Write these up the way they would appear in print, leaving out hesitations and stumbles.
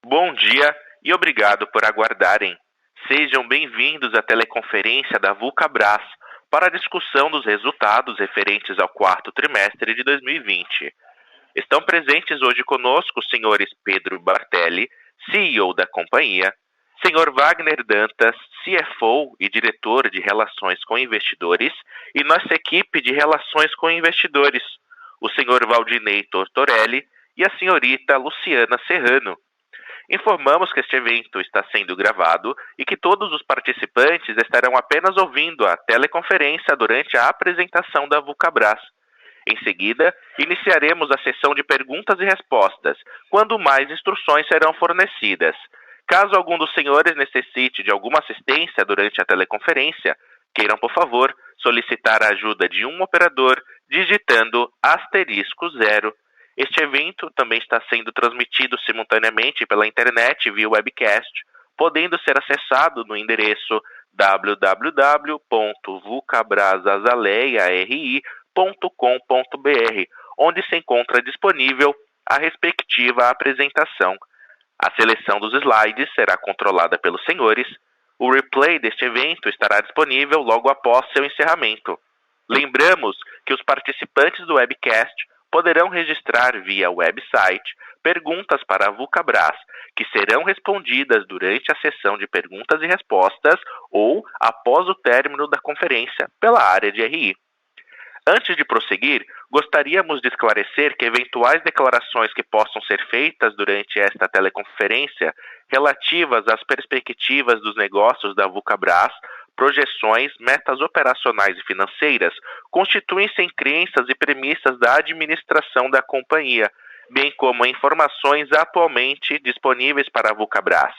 Bom dia e obrigado por aguardarem. Sejam bem-vindos à teleconferência da Vulcabras para a discussão dos resultados referentes ao quarto trimestre de 2020. Estão presentes hoje conosco os senhores Pedro Bartelli, CEO da companhia, senhor Wagner Dantas, CFO e diretor de Relações com Investidores, e nossa equipe de Relações com Investidores, o senhor Valdinei Tortorelli e a senhorita Luciana Serrano. Informamos que este evento está sendo gravado e que todos os participantes estarão apenas ouvindo a teleconferência durante a apresentação da Vulcabras. Em seguida, iniciaremos a sessão de perguntas e respostas, quando mais instruções serão fornecidas. Caso algum dos senhores necessite de alguma assistência durante a teleconferência, queiram, por favor, solicitar a ajuda de um operador digitando *0. Este evento também está sendo transmitido simultaneamente pela internet via webcast, podendo ser acessado no endereço www.vulcabrasazaleia.ri.com.br, onde se encontra disponível a respectiva apresentação. A seleção dos slides será controlada pelos senhores. O replay deste evento estará disponível logo após seu encerramento. Lembramos que os participantes do webcast poderão registrar via website perguntas para a Vulcabras, que serão respondidas durante a sessão de perguntas e respostas ou após o término da conferência pela área de RI. Antes de prosseguir, gostaríamos de esclarecer que eventuais declarações que possam ser feitas durante esta teleconferência relativas às perspectivas dos negócios da Vulcabras, projeções, metas operacionais e financeiras, constituem-se em crenças e premissas da administração da companhia, bem como informações atualmente disponíveis para a Vulcabras.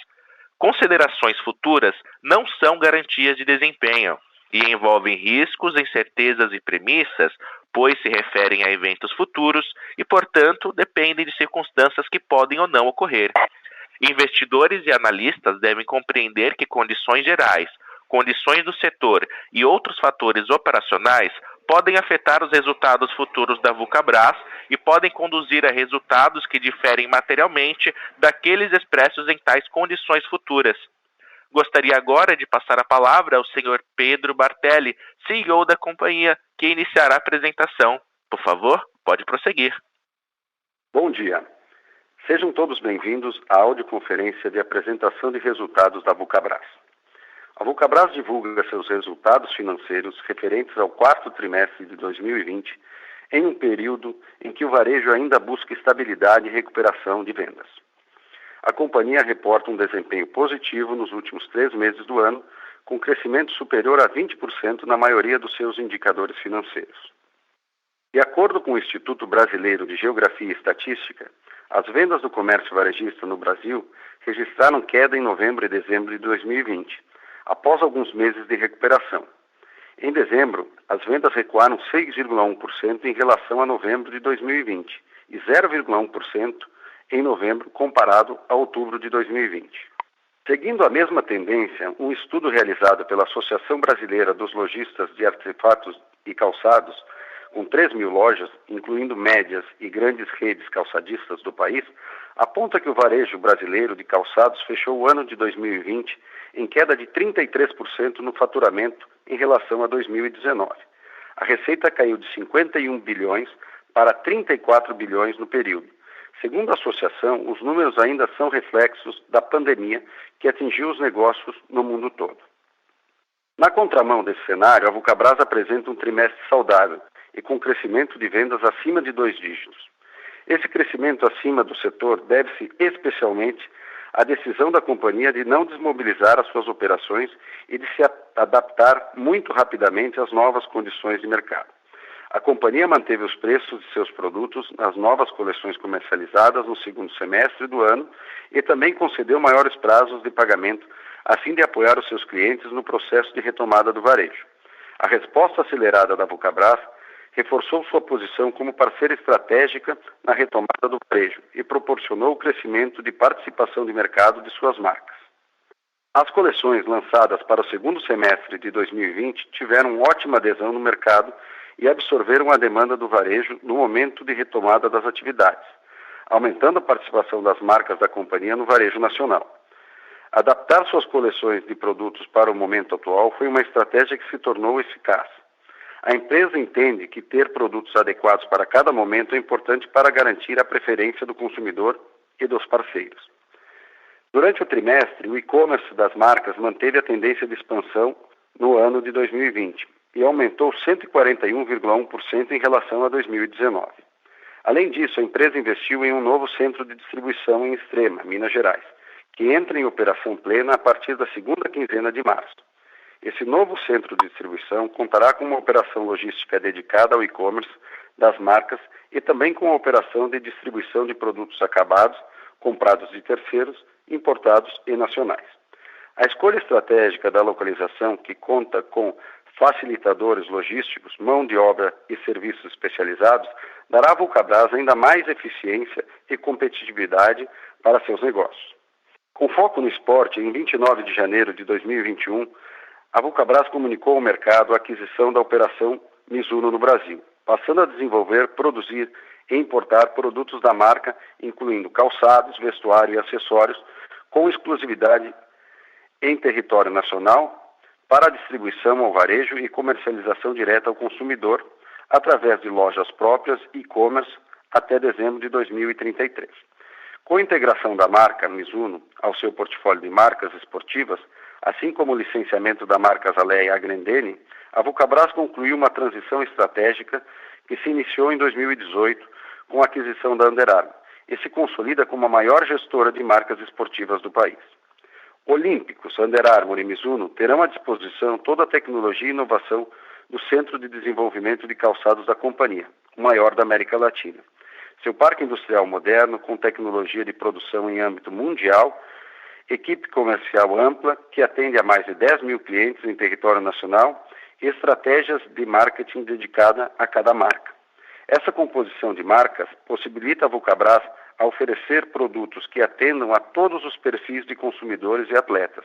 Considerações futuras não são garantias de desempenho e envolvem riscos, incertezas e premissas, pois se referem a eventos futuros e, portanto, dependem de circunstâncias que podem ou não ocorrer. Investidores e analistas devem compreender que condições gerais, condições do setor e outros fatores operacionais podem afetar os resultados futuros da Vulcabras e podem conduzir a resultados que diferem materialmente daqueles expressos em tais condições futuras. Gostaria agora de passar a palavra ao senhor Pedro Bartelli, CEO da companhia, que iniciará a apresentação. Por favor, pode prosseguir. Bom dia. Sejam todos bem-vindos à audioconferência de apresentação de resultados da Vulcabras. A Vulcabras divulga seus resultados financeiros referentes ao quarto trimestre de 2020 em um período em que o varejo ainda busca estabilidade e recuperação de vendas. A companhia reporta um desempenho positivo nos últimos 3 meses do ano, com crescimento superior a 20% na maioria dos seus indicadores financeiros. De acordo com o Instituto Brasileiro de Geografia e Estatística, as vendas do comércio varejista no Brasil registraram queda em novembro e dezembro de 2020, após alguns meses de recuperação. Em dezembro, as vendas recuaram 6,1% em relação a novembro de 2020 e 0,1% em novembro comparado a outubro de 2020. Seguindo a mesma tendência, um estudo realizado pela Associação Brasileira dos Lojistas de Artefatos e Calçados, com 3.000 lojas, incluindo médias e grandes redes calçadistas do país, aponta que o varejo brasileiro de calçados fechou o ano de 2020 em queda de 33% no faturamento em relação a 2019. A receita caiu de 51 bilhões para 34 bilhões no período. Segundo a associação, os números ainda são reflexos da pandemia que atingiu os negócios no mundo todo. Na contramão desse cenário, a Vulcabras apresenta um trimestre saudável e com crescimento de vendas acima de 2 dígitos. Esse crescimento acima do setor deve-se especialmente à decisão da companhia de não desmobilizar as suas operações e de se adaptar muito rapidamente às novas condições de mercado. A companhia manteve os preços de seus produtos nas novas coleções comercializadas no segundo semestre do ano e também concedeu maiores prazos de pagamento a fim de apoiar os seus clientes no processo de retomada do varejo. A resposta acelerada da Vulcabras reforçou sua posição como parceira estratégica na retomada do varejo e proporcionou o crescimento de participação de mercado de suas marcas. As coleções lançadas para o segundo semestre de 2020 tiveram ótima adesão no mercado e absorveram a demanda do varejo no momento de retomada das atividades. aumentando a participação das marcas da companhia no varejo nacional. Adaptar suas coleções de produtos para o momento atual foi uma estratégia que se tornou eficaz. A empresa entende que ter produtos adequados para cada momento é importante para garantir a preferência do consumidor e dos parceiros. Durante o trimestre, o e-commerce das marcas manteve a tendência de expansão no ano de 2020 e aumentou 141,1% em relação a 2019. Além disso, a empresa investiu em um novo centro de distribuição em Extrema, Minas Gerais, que entra em operação plena a partir da segunda quinzena de março. Esse novo centro de distribuição contará com uma operação logística dedicada ao e-commerce das marcas e também com a operação de distribuição de produtos acabados, comprados de terceiros, importados e nacionais. A escolha estratégica da localização, que conta com facilitadores logísticos, mão de obra e serviços especializados, dará à Vulcabras ainda mais eficiência e competitividade para seus negócios. Com foco no esporte, em 29 de janeiro de 2021, a Vulcabras comunicou ao mercado a aquisição da operação Mizuno no Brasil, passando a desenvolver, produzir e importar produtos da marca, incluindo calçados, vestuário e acessórios, com exclusividade em território nacional, para distribuição ao varejo e comercialização direta ao consumidor, através de lojas próprias e e-commerce até dezembro de 2033. Com a integração da marca Mizuno ao seu portfólio de marcas esportivas, assim como o licenciamento da marca Azaleia e Agrendene, a Vulcabras concluiu uma transição estratégica que se iniciou em 2018 com a aquisição da Under Armour e se consolida como a maior gestora de marcas esportivas do país. Olímpicos, Under Armour e Mizuno terão à disposição toda a tecnologia e inovação do Centro de Desenvolvimento de Calçados da companhia, o maior da América Latina. Seu parque industrial moderno, com tecnologia de produção em âmbito mundial, equipe comercial ampla, que atende a mais de 10 mil clientes em território nacional, e estratégias de marketing dedicada a cada marca. Essa composição de marcas possibilita a Vulcabras a oferecer produtos que atendam a todos os perfis de consumidores e atletas,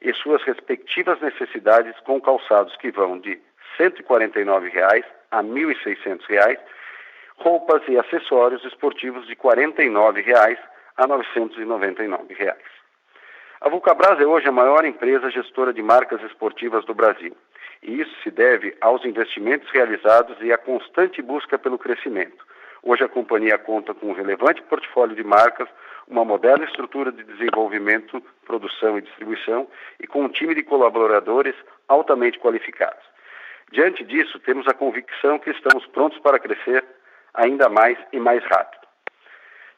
e suas respectivas necessidades com calçados que vão de R$ 149 a R$ 1.600, roupas e acessórios esportivos de R$ 49 a R$ 999. A Vulcabras é hoje a maior empresa gestora de marcas esportivas do Brasil, e isso se deve aos investimentos realizados e à constante busca pelo crescimento. Hoje a companhia conta com um relevante portfólio de marcas, uma moderna estrutura de desenvolvimento, produção e distribuição e com um time de colaboradores altamente qualificados. Diante disso, temos a convicção que estamos prontos para crescer ainda mais e mais rápido.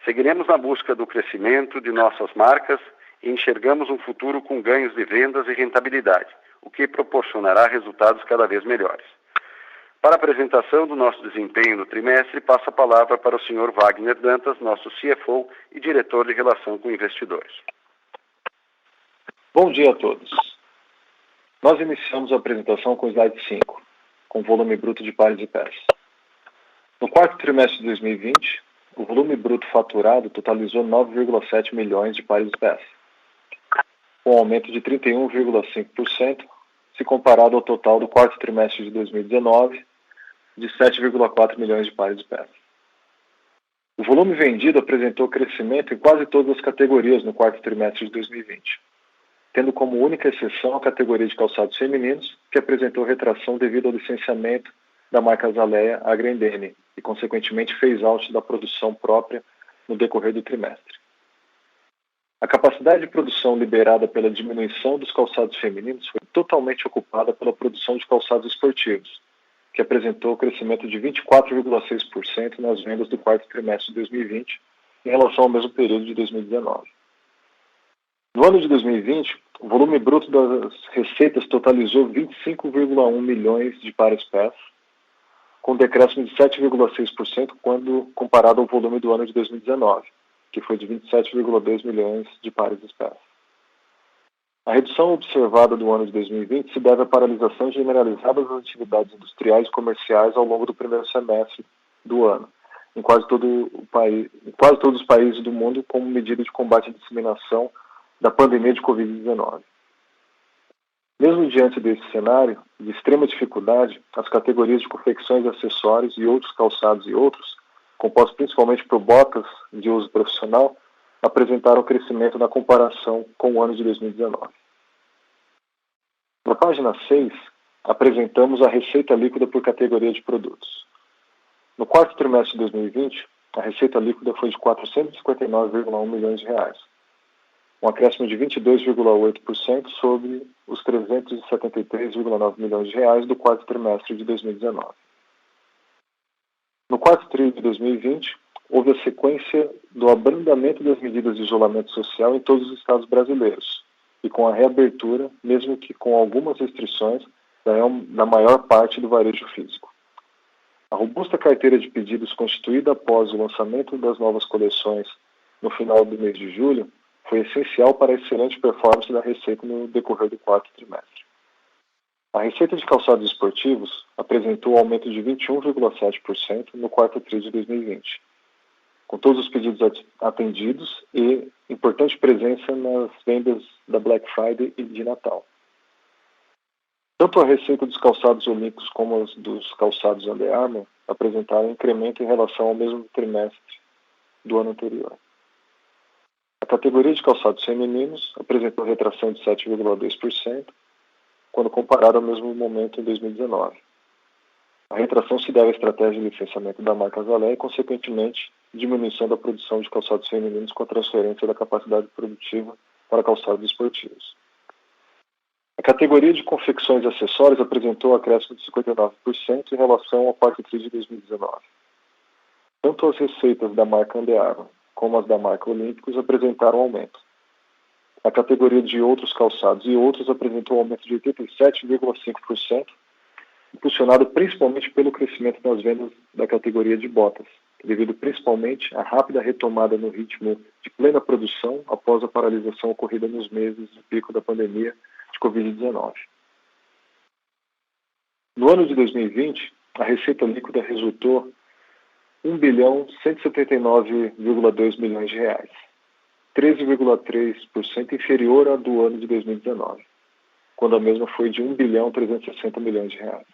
Seguiremos na busca do crescimento de nossas marcas e enxergamos um futuro com ganhos de vendas e rentabilidade, o que proporcionará resultados cada vez melhores. Para a apresentação do nosso desempenho no trimestre, passo a palavra para o Sr. Wagner Dantas, nosso CFO e diretor de Relação com Investidores. Bom dia a todos. Nós iniciamos a apresentação com o slide 5, com volume bruto de pares e pés. No quarto trimestre de 2020, o volume bruto faturado totalizou 9,7 milhões de pares e pés, com um aumento de 31,5% se comparado ao total do quarto trimestre de 2019, de 7,4 milhões de pares de pés. O volume vendido apresentou crescimento em quase todas as categorias no quarto trimestre de 2020, tendo como única exceção a categoria de calçados femininos, que apresentou retração devido ao licenciamento da marca Azaleia à Agrendene e, consequentemente, phase-out da produção própria no decorrer do trimestre. A capacidade de produção liberada pela diminuição dos calçados femininos foi totalmente ocupada pela produção de calçados esportivos, que apresentou crescimento de 24,6% nas vendas do quarto trimestre de 2020 em relação ao mesmo período de 2019. No ano de 2020, o volume bruto das receitas totalizou 25,1 milhões de pares pés, com decréscimo de 7,6% quando comparado ao volume do ano de 2019, que foi de 27,2 milhões de pares pés. A redução observada do ano de 2020 se deve à paralisação generalizada das atividades industriais e comerciais ao longo do primeiro semestre do ano, em quase todos os países do mundo, como medida de combate à disseminação da pandemia de Covid-19. Mesmo diante desse cenário de extrema dificuldade, as categorias de confecções e acessórios e outros calçados e outros compostos principalmente por botas de uso profissional, apresentaram crescimento na comparação com o ano de 2019. Na página 6, apresentamos a receita líquida por categoria de produtos. No quarto trimestre de 2020, a receita líquida foi de R$ 459,1 milhões de reais, um acréscimo de 22,8% sobre os R$ 373,9 milhões de reais do quarto trimestre de 2019. No quarto trimestre de 2020, houve a sequência do abrandamento das medidas de isolamento social em todos os estados brasileiros, e com a reabertura, mesmo que com algumas restrições, da maior parte do varejo físico. A robusta carteira de pedidos constituída após o lançamento das novas coleções no final do mês de julho foi essencial para a excelente performance da receita no decorrer do quarto trimestre. A receita de calçados esportivos apresentou um aumento de 21,7% no quarto trimestre de 2020, com todos os pedidos atendidos e importante presença nas vendas da Black Friday e de Natal. Tanto a receita dos calçados olímpicos como as dos calçados Under Armour apresentaram incremento em relação ao mesmo trimestre do ano anterior. A categoria de calçados femininos apresentou retração de 7,2% quando comparado ao mesmo momento em 2019. A retração se deve à estratégia de licenciamento da marca Zalé e, consequentemente, diminuição da produção de calçados femininos com a transferência da capacidade produtiva para calçados esportivos. A categoria de confecções e acessórios apresentou acréscimo de 59% em relação ao quarto trimestre de 2019. Tanto as receitas da marca Under Armour como as da marca Olímpicos apresentaram aumento. A categoria de outros calçados e outros apresentou um aumento de 87,5%, impulsionado principalmente pelo crescimento das vendas da categoria de botas, devido principalmente à rápida retomada no ritmo de plena produção após a paralisação ocorrida nos meses de pico da pandemia de Covid-19. No ano de 2020, a receita líquida resultou R$ 1.179,2 milhões de reais, 13,3% inferior à do ano de 2019, quando a mesma foi de R$ 1.360 milhões de reais.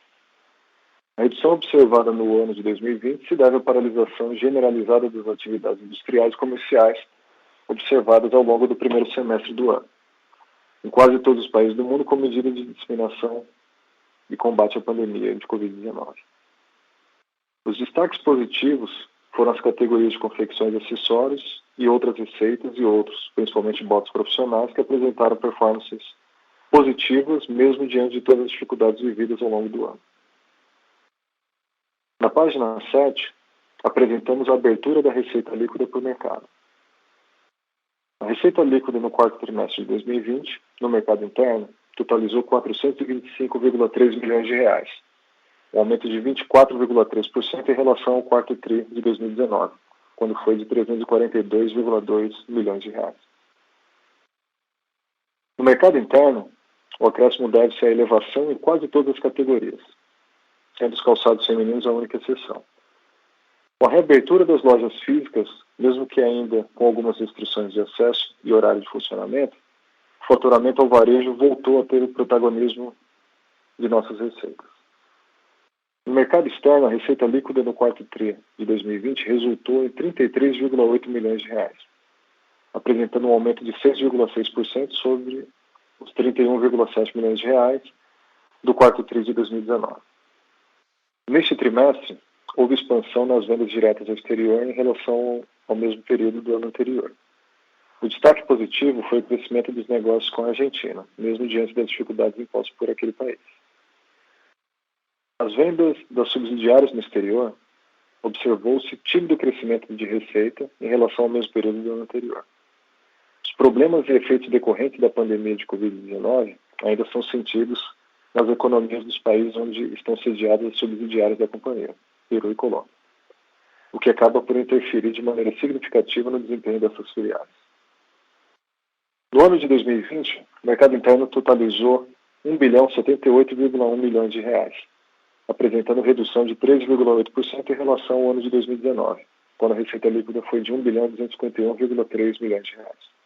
A redução observada no ano de 2020 se deve à paralisação generalizada das atividades industriais e comerciais observadas ao longo do primeiro semestre do ano, em quase todos os países do mundo, com medida de disseminação e combate à pandemia de Covid-19. Os destaques positivos foram as categorias de confecções e acessórios e outras receitas e outros, principalmente botas profissionais, que apresentaram performances positivas mesmo diante de todas as dificuldades vividas ao longo do ano. Na página 7, apresentamos a abertura da receita líquida por mercado. A receita líquida no quarto trimestre de 2020, no mercado interno, totalizou R$ 425,3 milhões de reais, um aumento de 24,3% em relação ao quarto tri de 2019, quando foi de R$ 342,2 milhões de reais. No mercado interno, o acréscimo deve-se à elevação em quase todas as categorias, sendo os calçados femininos a única exceção. Com a reabertura das lojas físicas, mesmo que ainda com algumas restrições de acesso e horário de funcionamento, o faturamento ao varejo voltou a ter o protagonismo de nossas receitas. No mercado externo, a receita líquida no quarto tri de 2020 resultou em R$ 33,8 milhões de reais, apresentando um aumento de 6,6% sobre os R$ 31,7 milhões de reais do quarto tri de 2019. Neste trimestre, houve expansão nas vendas diretas ao exterior em relação ao mesmo período do ano anterior. O destaque positivo foi o crescimento dos negócios com a Argentina, mesmo diante das dificuldades impostas por aquele país. As vendas das subsidiárias no exterior observou-se tímido crescimento de receita em relação ao mesmo período do ano anterior. Os problemas e efeitos decorrentes da pandemia de Covid-19 ainda são sentidos nas economias dos países onde estão sediadas as subsidiárias da companhia, Peru e Colômbia, o que acaba por interferir de maneira significativa no desempenho dessas filiais. No ano de 2020, o mercado interno totalizou R$ 1.078,1 milhões de reais, apresentando redução de 3,8% em relação ao ano de 2019, quando a receita líquida foi de R$ 1.251,3 milhões de reais.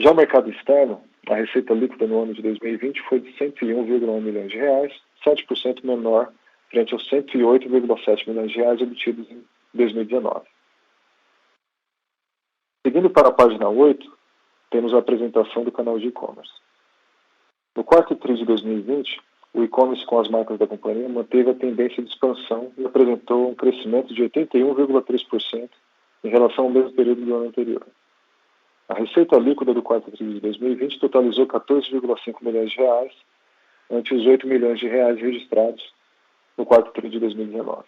Já o mercado externo, a receita líquida no ano de 2020 foi de R$ 101,1 milhões de reais, 7% menor frente aos R$ 108,7 milhões de reais obtidos em de 2019. Seguindo para a página 8, temos a apresentação do canal de e-commerce. No quarto TRI de 2020, o e-commerce com as marcas da companhia manteve a tendência de expansão e apresentou um crescimento de 81,3% em relação ao mesmo período do ano anterior. A receita líquida do quarto TRI de 2020 totalizou 14,5 milhões de reais, ante os 8 milhões de reais registrados no quarto TRI de 2019.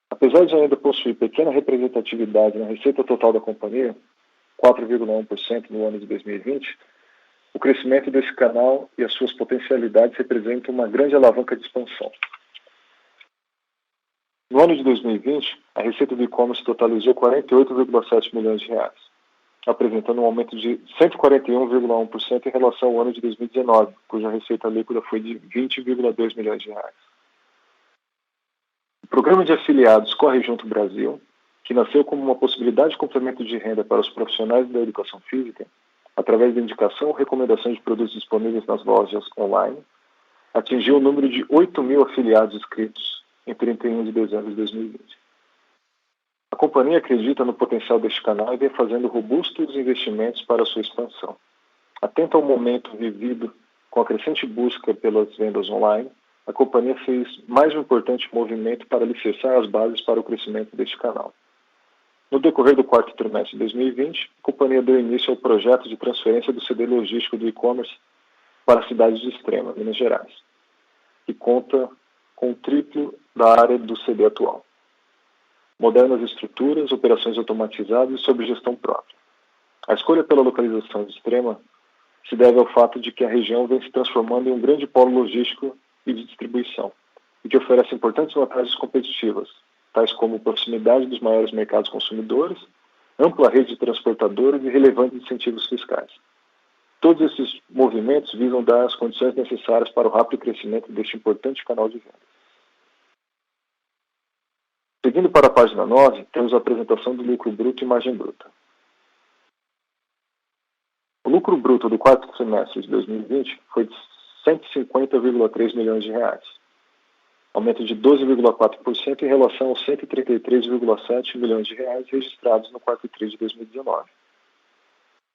Apesar de ainda possuir pequena representatividade na receita total da companhia, 4,1% no ano de 2020, o crescimento desse canal e as suas potencialidades representam uma grande alavanca de expansão. No ano de 2020, a receita do e-commerce totalizou 48,7 milhões de reais, apresentando um aumento de 141,1% em relação ao ano de 2019, cuja receita líquida foi de 20,2 milhões de reais. O programa de afiliados Corre Junto Brasil, que nasceu como uma possibilidade de complemento de renda para os profissionais da educação física, através da indicação ou recomendação de produtos disponíveis nas lojas online, atingiu o número de 8 mil afiliados inscritos em 31 de dezembro de 2020. A companhia acredita no potencial deste canal e vem fazendo robustos investimentos para a sua expansão. Atento ao momento vivido com a crescente busca pelas vendas online, a companhia fez mais um importante movimento para alicerçar as bases para o crescimento deste canal. No decorrer do quarto trimestre de 2020, a companhia deu início ao projeto de transferência do CD logístico do e-commerce para a cidade de Extrema, Minas Gerais, que conta com o triplo da área do CD atual. Modernas estruturas, operações automatizadas e sob gestão própria. A escolha pela localização de Extrema se deve ao fato de que a região vem se transformando em um grande polo logístico e de distribuição, e que oferece importantes vantagens competitivas, tais como proximidade dos maiores mercados consumidores, ampla rede de transportadores e relevantes incentivos fiscais. Todos esses movimentos visam dar as condições necessárias para o rápido crescimento deste importante canal de vendas. Seguindo para a página 9, temos a apresentação do lucro bruto e margem bruta. O lucro bruto do quarto trimestre de 2020 foi de 150,3 milhões de reais, aumento de 12,4% em relação aos 133,7 milhões de reais registrados no quarto TRI de 2019.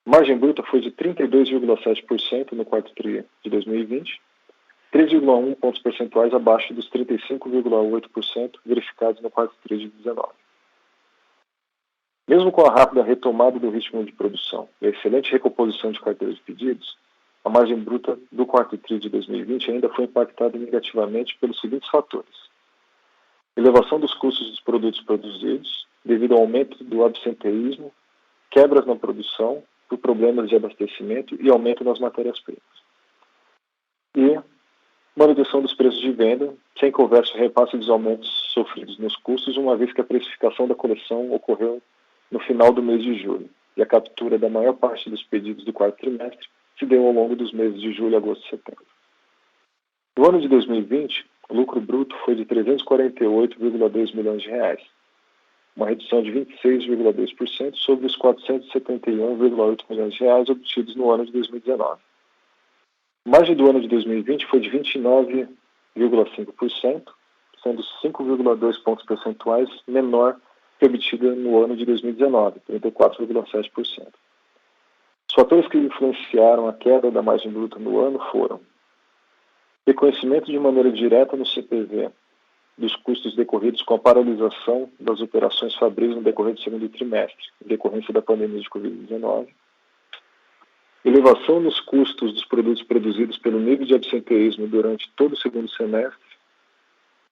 A margem bruta foi de 32,7% no quarto TRI de 2020, 3,1 pontos percentuais abaixo dos 35,8% verificados no quarto TRI de 2019. Mesmo com a rápida retomada do ritmo de produção e a excelente recomposição de carteiras de pedidos, a margem bruta do quarto TRI de 2020 ainda foi impactada negativamente pelos seguintes fatores: elevação dos custos dos produtos produzidos, devido ao aumento do absenteísmo, quebras na produção, por problemas de abastecimento e aumento nas matérias-primas. E manutenção dos preços de venda, sem que houvesse o repasse dos aumentos sofridos nos custos, uma vez que a precificação da coleção ocorreu no final do mês de julho, e a captura da maior parte dos pedidos do quarto trimestre se deu ao longo dos meses de julho, agosto e setembro. No ano de 2020, o lucro bruto foi de 348,2 milhões de reais, uma redução de 26,2% sobre os 471,8 milhões de reais obtidos no ano de 2019. A margem do ano de 2020 foi de 29,5%, sendo 5,2 pontos percentuais menor que obtida no ano de 2019, 34,7%. Os fatores que influenciaram a queda da margem bruta no ano foram: reconhecimento de maneira direta no CPV dos custos decorridos com a paralisação das operações fabris no decorrer do segundo trimestre, em decorrência da pandemia de Covid-19, elevação nos custos dos produtos produzidos pelo nível de absenteísmo durante todo o segundo semestre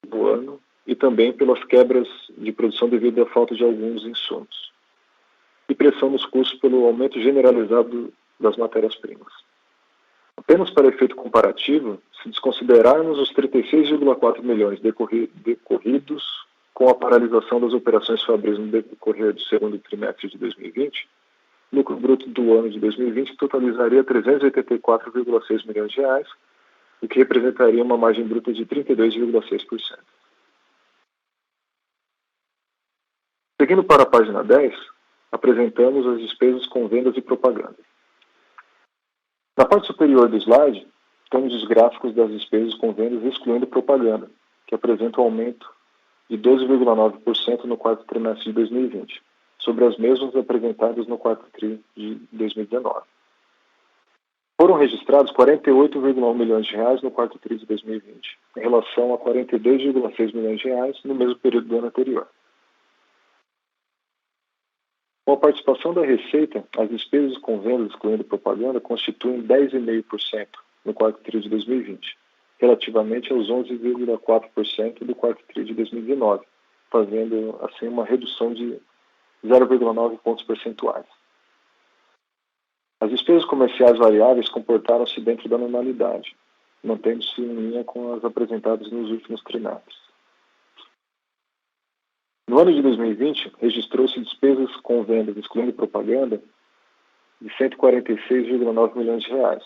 do ano e também pelas quebras de produção devido à falta de alguns insumos, e pressão nos custos pelo aumento generalizado das matérias-primas. Apenas para efeito comparativo, se desconsiderarmos os 36,4 milhões decorridos com a paralisação das operações fabris no decorrer do segundo trimestre de 2020, o lucro bruto do ano de 2020 totalizaria 384,6 milhões de reais, o que representaria uma margem bruta de 32,6%. Seguindo para a página 10, apresentamos as despesas com vendas e propaganda. Na parte superior do slide, temos os gráficos das despesas com vendas excluindo propaganda, que apresentam aumento e 12,9% no quarto trimestre de 2020, sobre as mesmas apresentadas no quarto tri de 2019. Foram registrados 48,1 milhões de reais no quarto tri de 2020, em relação a 42,6 milhões de reais no mesmo período do ano anterior. Com a participação da receita, as despesas com vendas excluindo propaganda constituem 10,5% no quarto tri de 2020, relativamente aos 11,4% do quarto tri de 2019, fazendo assim uma redução de 0,9 pontos percentuais. As despesas comerciais variáveis comportaram-se dentro da normalidade, mantendo-se em linha com as apresentadas nos últimos trimestres. No ano de 2020, registrou-se despesas com vendas excluindo propaganda de 146,9 milhões de reais,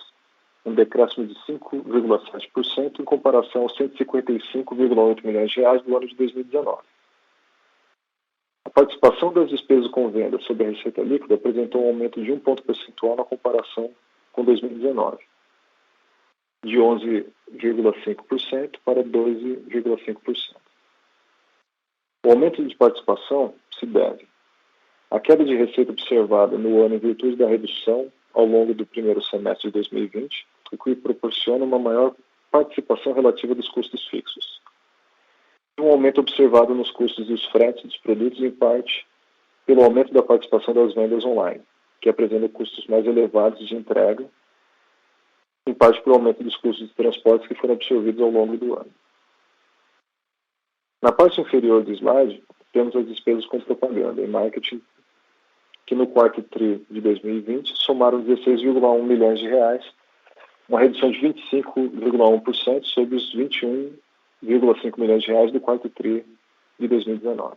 um decréscimo de 5,7% em comparação aos 155,8 milhões de reais do ano de 2019. A participação das despesas com vendas sobre a receita líquida apresentou um aumento de 1 ponto percentual na comparação com 2019, de 11,5% para 12,5%. O aumento de participação se deve à queda de receita observada no ano em virtude da redução ao longo do primeiro semestre de 2020, o que proporciona uma maior participação relativa dos custos fixos. Um aumento observado nos custos dos fretes dos produtos, em parte pelo aumento da participação das vendas online, que apresenta custos mais elevados de entrega, em parte pelo aumento dos custos de transportes que foram absorvidos ao longo do ano. Na parte inferior do slide, temos as despesas com propaganda e marketing, que no quarto tri de 2020 somaram 16,1 milhões de reais, uma redução de 25,1% sobre os 21,5 milhões de reais do quarto tri de 2019.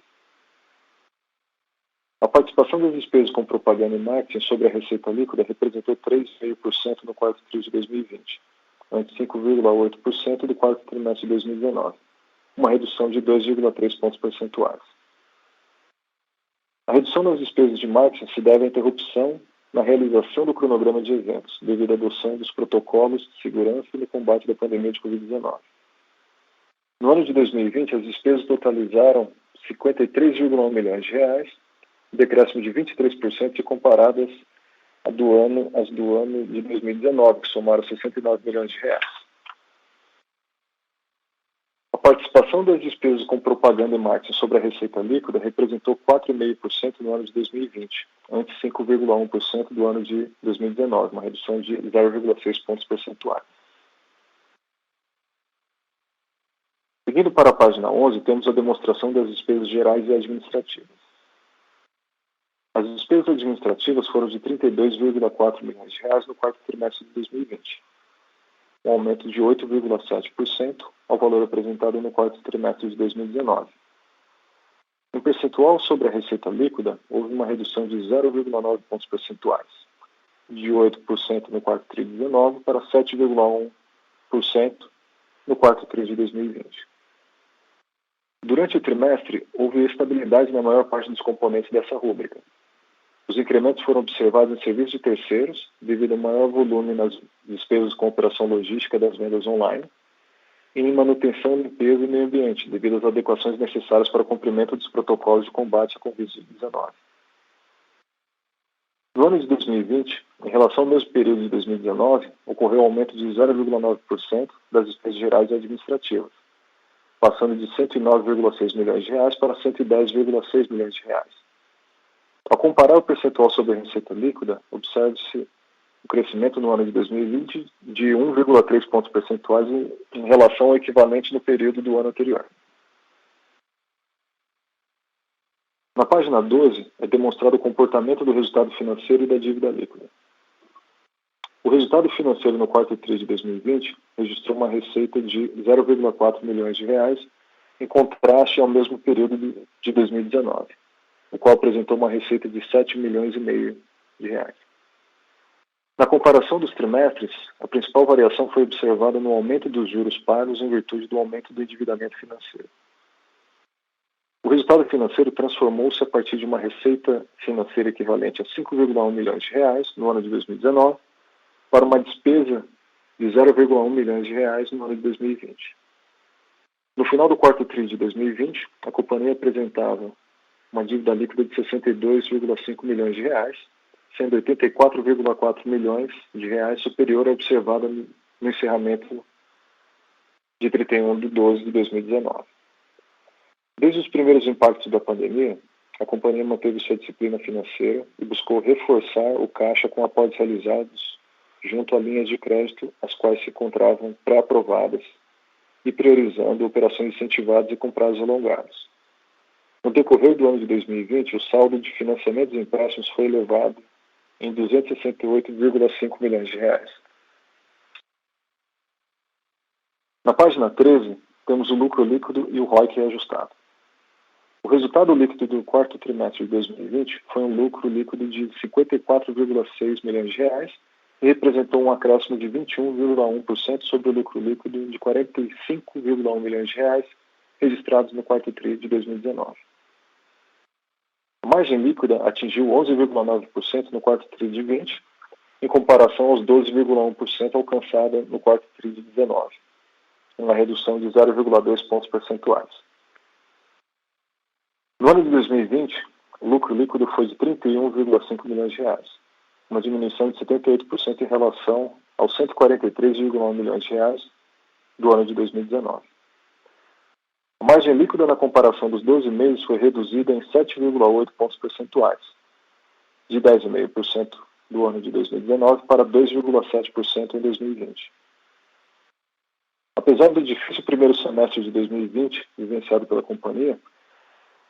A participação das despesas com propaganda e marketing sobre a receita líquida representou 3,5% no quarto tri de 2020, ante 5,8% do quarto trimestre de 2019, uma redução de 2,3 pontos percentuais. A redução nas despesas de marketing se deve à interrupção na realização do cronograma de eventos, devido à adoção dos protocolos de segurança no combate da pandemia de Covid-19. No ano de 2020, as despesas totalizaram 53,1 milhões de reais, decréscimo de 23% se comparadas às do ano de 2019, que somaram 69 milhões de reais. A participação das despesas com propaganda e marketing sobre a receita líquida representou 4,5% no ano de 2020, ante 5,1% do ano de 2019, uma redução de 0,6 pontos percentuais. Seguindo para a página 11, temos a demonstração das despesas gerais e administrativas. As despesas administrativas foram de 32,4 milhões de reais no quarto trimestre de 2020, um aumento de 8,7% ao valor apresentado no quarto trimestre de 2019. Em percentual sobre a receita líquida, houve uma redução de 0,9 pontos percentuais, de 8% no quarto tri de 2019 para 7,1% no quarto tri de 2020. Durante o trimestre, houve estabilidade na maior parte dos componentes dessa rúbrica. Os incrementos foram observados em serviços de terceiros, devido ao maior volume nas despesas com operação logística das vendas online, e em manutenção, limpeza e meio ambiente, devido às adequações necessárias para o cumprimento dos protocolos de combate à Covid-19. No ano de 2020, em relação ao mesmo período de 2019, ocorreu um aumento de 0,9% das despesas gerais e administrativas, passando de 109,6 milhões de reais para 110,6 milhões de reais. Ao comparar o percentual sobre a receita líquida, observa-se o crescimento no ano de 2020 de 1,3 pontos percentuais em relação ao equivalente no período do ano anterior. Na página 12, é demonstrado o comportamento do resultado financeiro e da dívida líquida. O resultado financeiro no quarto tri de 2020 registrou uma receita de 0,4 milhões de reais, em contraste ao mesmo período de 2019, o qual apresentou uma receita de 7 milhões e meio de reais. Na comparação dos trimestres, a principal variação foi observada no aumento dos juros pagos em virtude do aumento do endividamento financeiro. O resultado financeiro transformou-se a partir de uma receita financeira equivalente a 5,1 milhões de reais no ano de 2019 para uma despesa de 0,1 milhões de reais no ano de 2020. No final do quarto TRI de 2020, a companhia apresentava uma dívida líquida de 62,5 milhões de reais, sendo 84,4 milhões de reais superior à observada no encerramento de 31 de 12 de 2019. Desde os primeiros impactos da pandemia, a companhia manteve sua disciplina financeira e buscou reforçar o caixa com aportes realizados junto a linhas de crédito, as quais se encontravam pré-aprovadas e priorizando operações incentivadas e com prazos alongados. No decorrer do ano de 2020, o saldo de financiamentos e empréstimos foi elevado em 268,5 milhões de reais. Na página 13, temos o lucro líquido e o ROIC ajustado. O resultado líquido do quarto trimestre de 2020 foi um lucro líquido de 54,6 milhões de reais e representou um acréscimo de 21,1% sobre o lucro líquido de 45,1 milhões de reais registrados no quarto TRI de 2019. A margem líquida atingiu 11,9% no quarto TRI de 20, em comparação aos 12,1% alcançada no quarto TRI de 19, uma redução de 0,2 pontos percentuais. No ano de 2020, o lucro líquido foi de 31,5 milhões de reais, uma diminuição de 78% em relação aos 143,1 milhões de reais do ano de 2019. A margem líquida na comparação dos 12 meses foi reduzida em 7,8 pontos percentuais, de 10,5% do ano de 2019 para 2,7% em 2020. Apesar do difícil primeiro semestre de 2020 vivenciado pela companhia,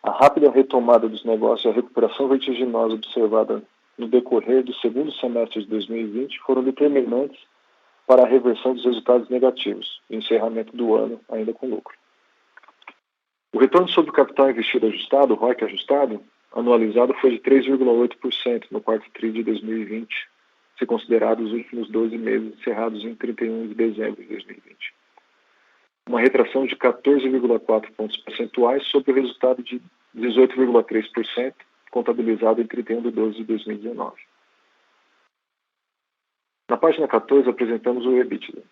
a rápida retomada dos negócios e a recuperação vertiginosa observada no decorrer do segundo semestre de 2020 foram determinantes para a reversão dos resultados negativos e encerramento do ano ainda com lucro. O retorno sobre o capital investido ajustado, o ROIC ajustado, anualizado foi de 3,8% no quarto TRI de 2020, se considerados os últimos 12 meses encerrados em 31 de dezembro de 2020. Uma retração de 14,4 pontos percentuais sobre o resultado de 18,3% contabilizado em 31 de 12 de 2019. Na página 14 apresentamos o EBITDA.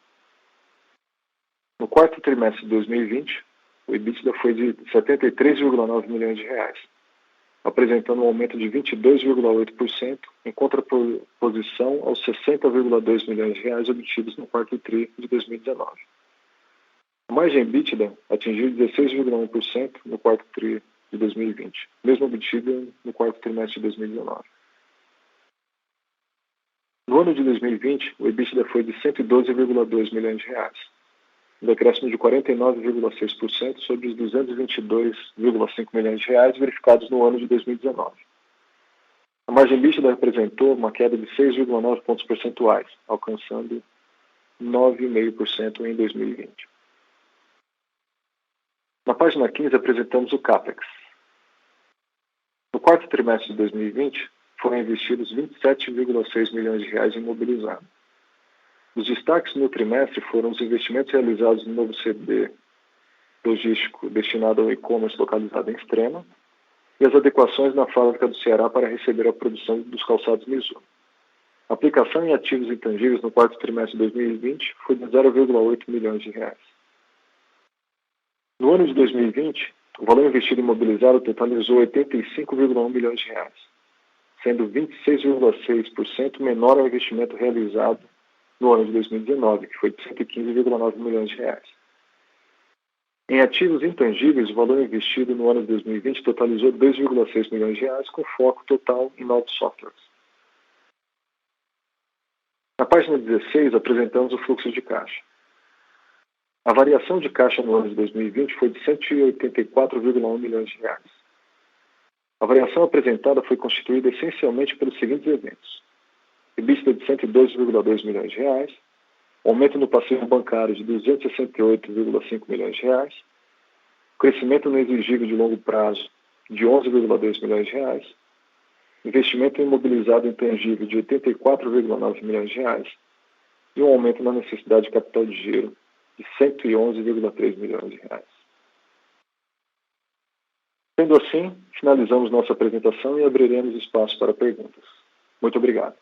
No quarto trimestre de 2020, o EBITDA foi de 73,9 milhões de reais, apresentando um aumento de 22,8% em contraposição aos 60,2 milhões de reais obtidos no quarto TRI de 2019. A margem EBITDA atingiu 16,1% no quarto TRI de 2020, mesmo obtida no quarto trimestre de 2019. No ano de 2020, o EBITDA foi de 112,2 milhões de reais, um decréscimo de 49,6% sobre os 222,5 milhões de reais verificados no ano de 2019. A margem líquida representou uma queda de 6,9 pontos percentuais, alcançando 9,5% em 2020. Na página 15 apresentamos o CAPEX. No quarto trimestre de 2020, foram investidos 27,6 milhões de reais em imobilizado. Os destaques no trimestre foram os investimentos realizados no novo CD logístico destinado ao e-commerce localizado em Extrema e as adequações na fábrica do Ceará para receber a produção dos calçados Mizuno. A aplicação em ativos intangíveis no quarto trimestre de 2020 foi de 0,8 milhões de reais. No ano de 2020, o valor investido em imobilizado totalizou 85,1 milhões de reais, sendo 26,6% menor ao investimento realizado no ano de 2019, que foi de 115,9 milhões de reais. Em ativos intangíveis, o valor investido no ano de 2020 totalizou 2,6 milhões de reais, com foco total em novos softwares. Na página 16, apresentamos o fluxo de caixa. A variação de caixa no ano de 2020 foi de 184,1 milhões de reais. A variação apresentada foi constituída essencialmente pelos seguintes eventos: EBITDA de 112,2 milhões de reais, aumento no passivo bancário de 268,5 milhões de reais, crescimento no exigível de longo prazo de 11,2 milhões de reais, investimento imobilizado intangível de 84,9 milhões de reais e um aumento na necessidade de capital de giro de 111,3 milhões de reais. Sendo assim, finalizamos nossa apresentação e abriremos espaço para perguntas. Muito obrigado.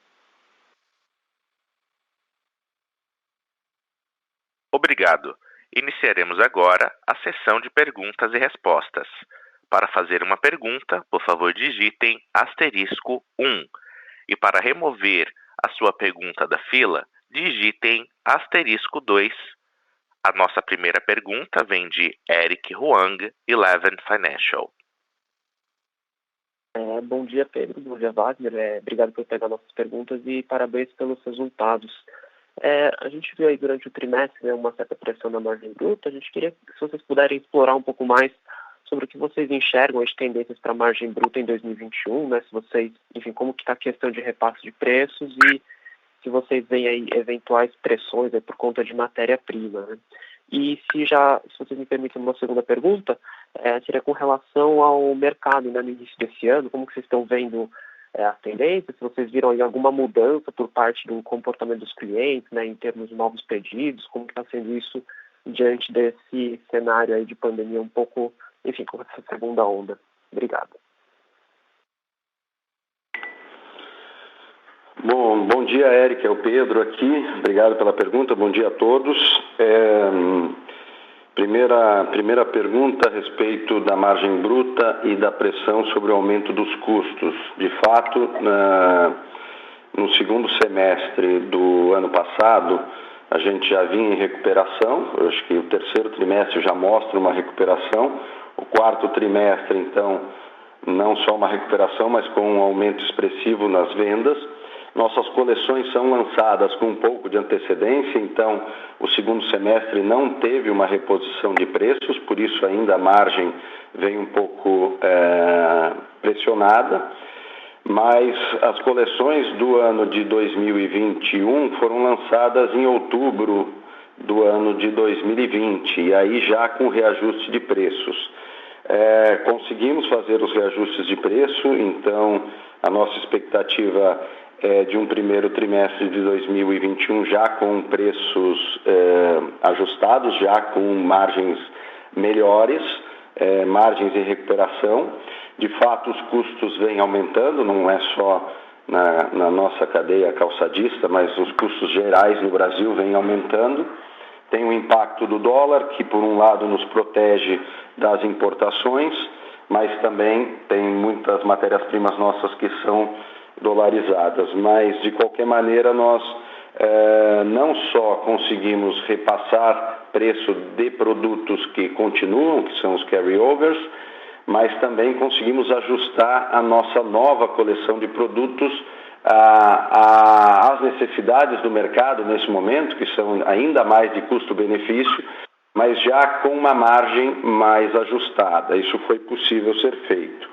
Obrigado. Iniciaremos agora a sessão de perguntas e respostas. Para fazer uma pergunta, por favor, digitem *1. E para remover a sua pergunta da fila, digitem *2. A nossa primeira pergunta vem de Eric Huang, Eleven Financial. Bom dia, Pedro. Bom dia, Wagner. Obrigado por pegar nossas perguntas e parabéns pelos resultados. A gente viu aí durante o trimestre uma certa pressão na margem bruta. A gente queria que vocês puderem explorar um pouco mais sobre o que vocês enxergam as tendências para a margem bruta em 2021, né? Se vocês, enfim, como que está a questão de repasse de preços e se vocês veem aí eventuais pressões aí por conta de matéria-prima, né? E se vocês me permitem uma segunda pergunta, seria com relação ao mercado, né, no início desse ano, como que vocês estão vendo as tendências, se vocês viram aí alguma mudança por parte do comportamento dos clientes, né, em termos de novos pedidos, como que está sendo isso diante desse cenário aí de pandemia um pouco, enfim, com essa segunda onda. Obrigado. Bom dia, Eric, é o Pedro aqui. Obrigado pela pergunta, bom dia a todos. Primeira pergunta a respeito da margem bruta e da pressão sobre o aumento dos custos. De fato, no segundo semestre do ano passado, a gente já vinha em recuperação. Eu acho que o terceiro trimestre já mostra uma recuperação. O quarto trimestre, então, não só uma recuperação, mas com um aumento expressivo nas vendas. Nossas coleções são lançadas com um pouco de antecedência, então o segundo semestre não teve uma reposição de preços, por isso ainda a margem vem um pouco pressionada, mas as coleções do ano de 2021 foram lançadas em outubro do ano de 2020, e aí já com reajuste de preços. Conseguimos fazer os reajustes de preço, então a nossa expectativa de um primeiro trimestre de 2021 já com preços ajustados, já com margens melhores, margens em recuperação. De fato, os custos vêm aumentando, não é só na nossa cadeia calçadista, mas os custos gerais no Brasil vêm aumentando. Tem o impacto do dólar, que por um lado nos protege das importações, mas também tem muitas matérias-primas nossas que são dolarizadas, mas de qualquer maneira nós não só conseguimos repassar preço de produtos que continuam, que são os carryovers, mas também conseguimos ajustar a nossa nova coleção de produtos às necessidades do mercado nesse momento, que são ainda mais de custo-benefício, mas já com uma margem mais ajustada. Isso foi possível ser feito.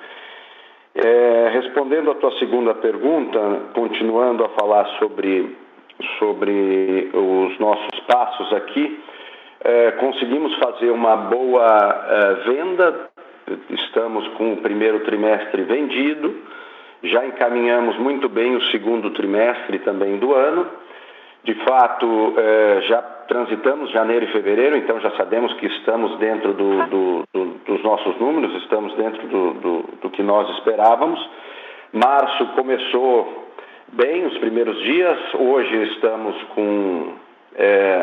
Respondendo à tua segunda pergunta, continuando a falar sobre os nossos passos aqui, conseguimos fazer uma boa venda, estamos com o primeiro trimestre vendido, já encaminhamos muito bem o segundo trimestre também do ano. De fato, já transitamos janeiro e fevereiro, então já sabemos que estamos dentro dos nossos números, estamos dentro do que nós esperávamos. Março começou bem os primeiros dias, hoje estamos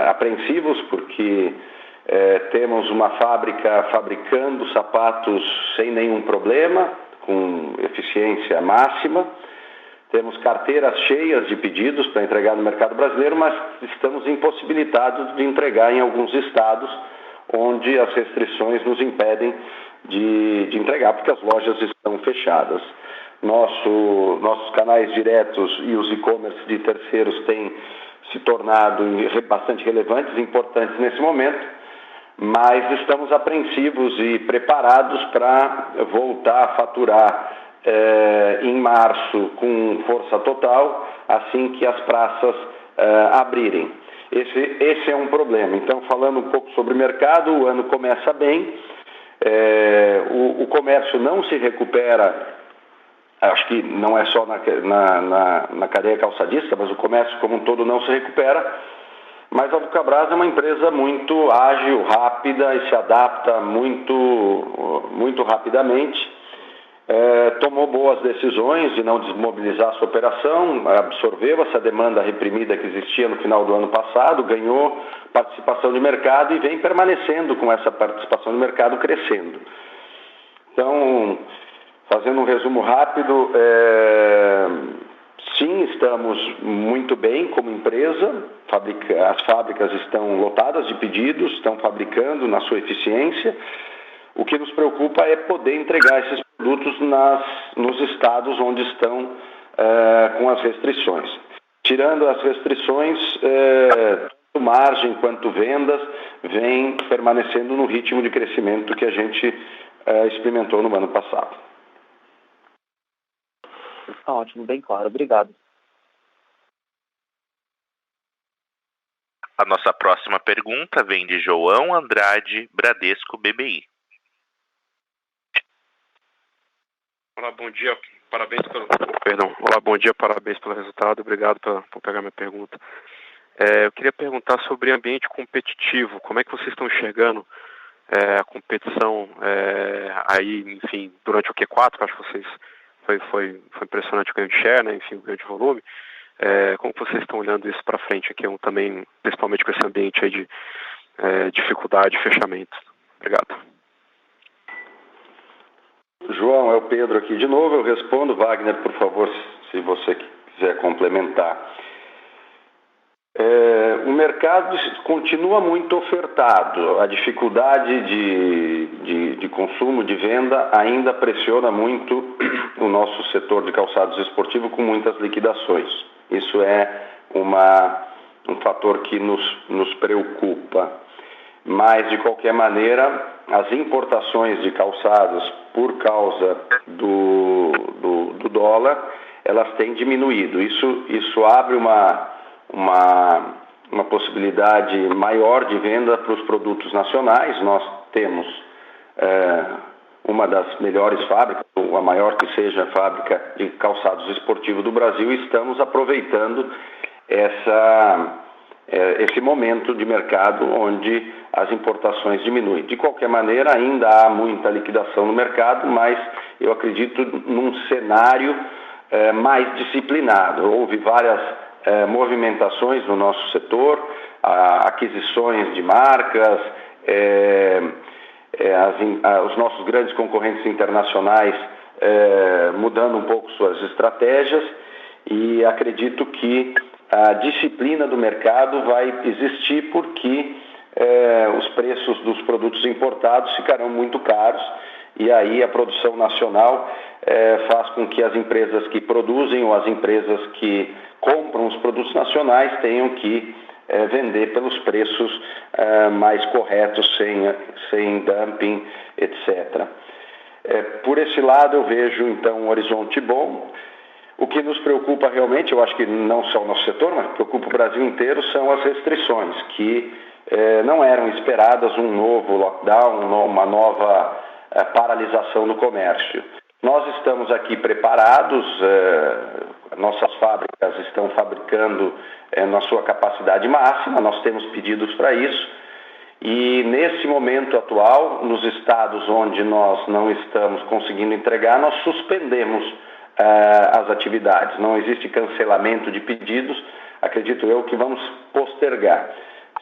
apreensivos porque temos uma fábrica fabricando sapatos sem nenhum problema, com eficiência máxima. Temos carteiras cheias de pedidos para entregar no mercado brasileiro, mas estamos impossibilitados de entregar em alguns estados onde as restrições nos impedem de entregar, porque as lojas estão fechadas. Nossos canais diretos e os e-commerce de terceiros têm se tornado bastante relevantes e importantes nesse momento, mas estamos apreensivos e preparados para voltar a faturar em março com força total, assim que as praças abrirem. Esse é um problema. Então, falando um pouco sobre o mercado, o ano começa bem, o comércio não se recupera, acho que não é só na cadeia calçadista, mas o comércio como um todo não se recupera, mas a Vulcabras é uma empresa muito ágil, rápida e se adapta muito rapidamente. tomou boas decisões de não desmobilizar sua operação, absorveu essa demanda reprimida que existia no final do ano passado, ganhou participação de mercado e vem permanecendo com essa participação de mercado crescendo. Então, fazendo um resumo rápido, sim, estamos muito bem como empresa, as fábricas estão lotadas de pedidos, estão fabricando na sua eficiência. O que nos preocupa é poder entregar esses produtos nos estados onde estão com as restrições. Tirando as restrições, tanto margem quanto vendas vem permanecendo no ritmo de crescimento que a gente experimentou no ano passado. Ótimo, bem claro. Obrigado. A nossa próxima pergunta vem de João Andrade, Bradesco BBI. Olá, bom dia. Olá, bom dia, parabéns pelo resultado. Obrigado por pegar minha pergunta. Eu queria perguntar sobre ambiente competitivo. Como é que vocês estão enxergando a competição aí, enfim, durante o Q4? Acho que vocês foi impressionante o ganho de share, né? Enfim, o ganho de volume. Como vocês estão olhando isso para frente aqui, também, principalmente com esse ambiente aí de dificuldade e fechamento? Obrigado. João, é o Pedro aqui de novo, eu respondo. Wagner, por favor, se você quiser complementar. O mercado continua muito ofertado, a dificuldade de consumo, de venda, ainda pressiona muito o nosso setor de calçados esportivos com muitas liquidações. Isso é um fator que nos preocupa. Mas, de qualquer maneira, as importações de calçados, por causa do dólar, elas têm diminuído. Isso abre uma possibilidade maior de venda para os produtos nacionais. Nós temos uma das melhores fábricas, ou a maior que seja a fábrica de calçados esportivos do Brasil, e estamos aproveitando esse momento de mercado onde as importações diminuem. De qualquer maneira, ainda há muita liquidação no mercado, mas eu acredito num cenário mais disciplinado. Houve várias movimentações no nosso setor, aquisições de marcas, os nossos grandes concorrentes internacionais mudando um pouco suas estratégias, e acredito que a disciplina do mercado vai existir porque os preços dos produtos importados ficarão muito caros, e aí a produção nacional faz com que as empresas que produzem ou as empresas que compram os produtos nacionais tenham que vender pelos preços mais corretos, sem dumping, etc. Por esse lado eu vejo então um horizonte bom. O que nos preocupa realmente, eu acho que não só o nosso setor, mas preocupa o Brasil inteiro, são as restrições, que não eram esperadas, um novo lockdown, uma nova paralisação do comércio. Nós estamos aqui preparados, nossas fábricas estão fabricando na sua capacidade máxima, nós temos pedidos para isso, e nesse momento atual, nos estados onde nós não estamos conseguindo entregar, nós suspendemos as atividades. Não existe cancelamento de pedidos, acredito eu que vamos postergar.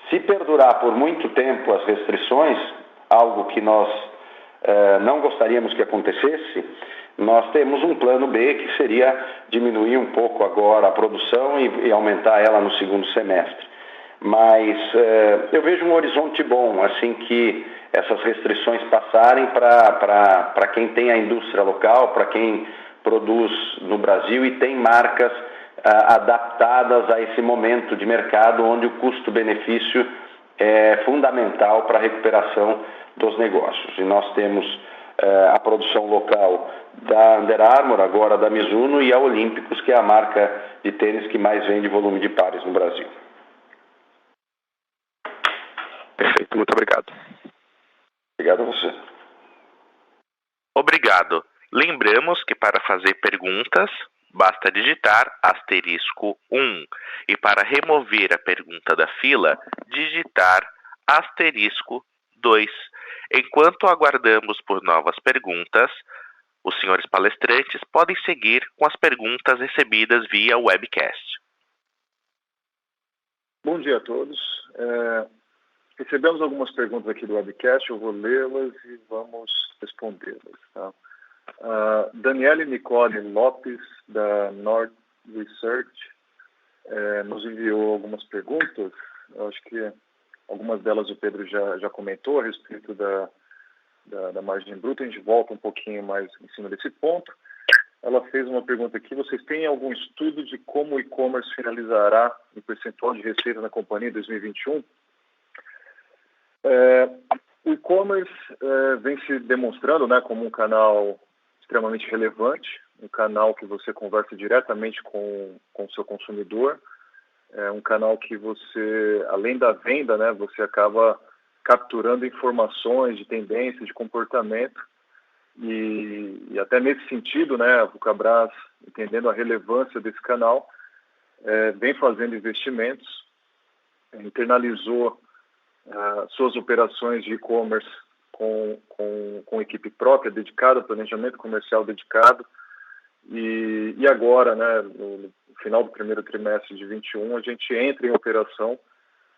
Se perdurar por muito tempo as restrições, algo que nós não gostaríamos que acontecesse, nós temos um plano B, que seria diminuir um pouco agora a produção e aumentar ela no segundo semestre. Mas eu vejo um horizonte bom, assim que essas restrições passarem, para quem tem a indústria local, para quem produz no Brasil e tem marcas adaptadas a esse momento de mercado onde o custo-benefício é fundamental para a recuperação dos negócios. E nós temos a produção local da Under Armour, agora da Mizuno, e a Olímpicos, que é a marca de tênis que mais vende volume de pares no Brasil. Perfeito, muito obrigado. Obrigado a você. Obrigado. Lembramos que para fazer perguntas, basta digitar *1 e para remover a pergunta da fila, digitar *2. Enquanto aguardamos por novas perguntas, Os senhores palestrantes podem seguir com as perguntas recebidas via webcast. Bom dia a todos. Recebemos algumas perguntas aqui do webcast, eu vou lê-las e vamos respondê-las. Tá? Daniele Nicole Lopes, da Nord Research, nos enviou algumas perguntas. Eu acho que algumas delas o Pedro já comentou a respeito da margem bruta. A gente volta um pouquinho mais em cima desse ponto. Ela fez uma pergunta aqui: vocês têm algum estudo de como o e-commerce finalizará em percentual de receita na companhia em 2021? O e-commerce vem se demonstrando, né, como um canal extremamente relevante, um canal que você conversa diretamente com o seu consumidor, um canal que você, além da venda, né, você acaba capturando informações de tendências, de comportamento, e até nesse sentido, né, a Vulcabras, entendendo a relevância desse canal, vem fazendo investimentos, internalizou suas operações de e-commerce com equipe própria, dedicada, planejamento comercial dedicado, e agora, né, no final do primeiro trimestre de 2021, a gente entra em operação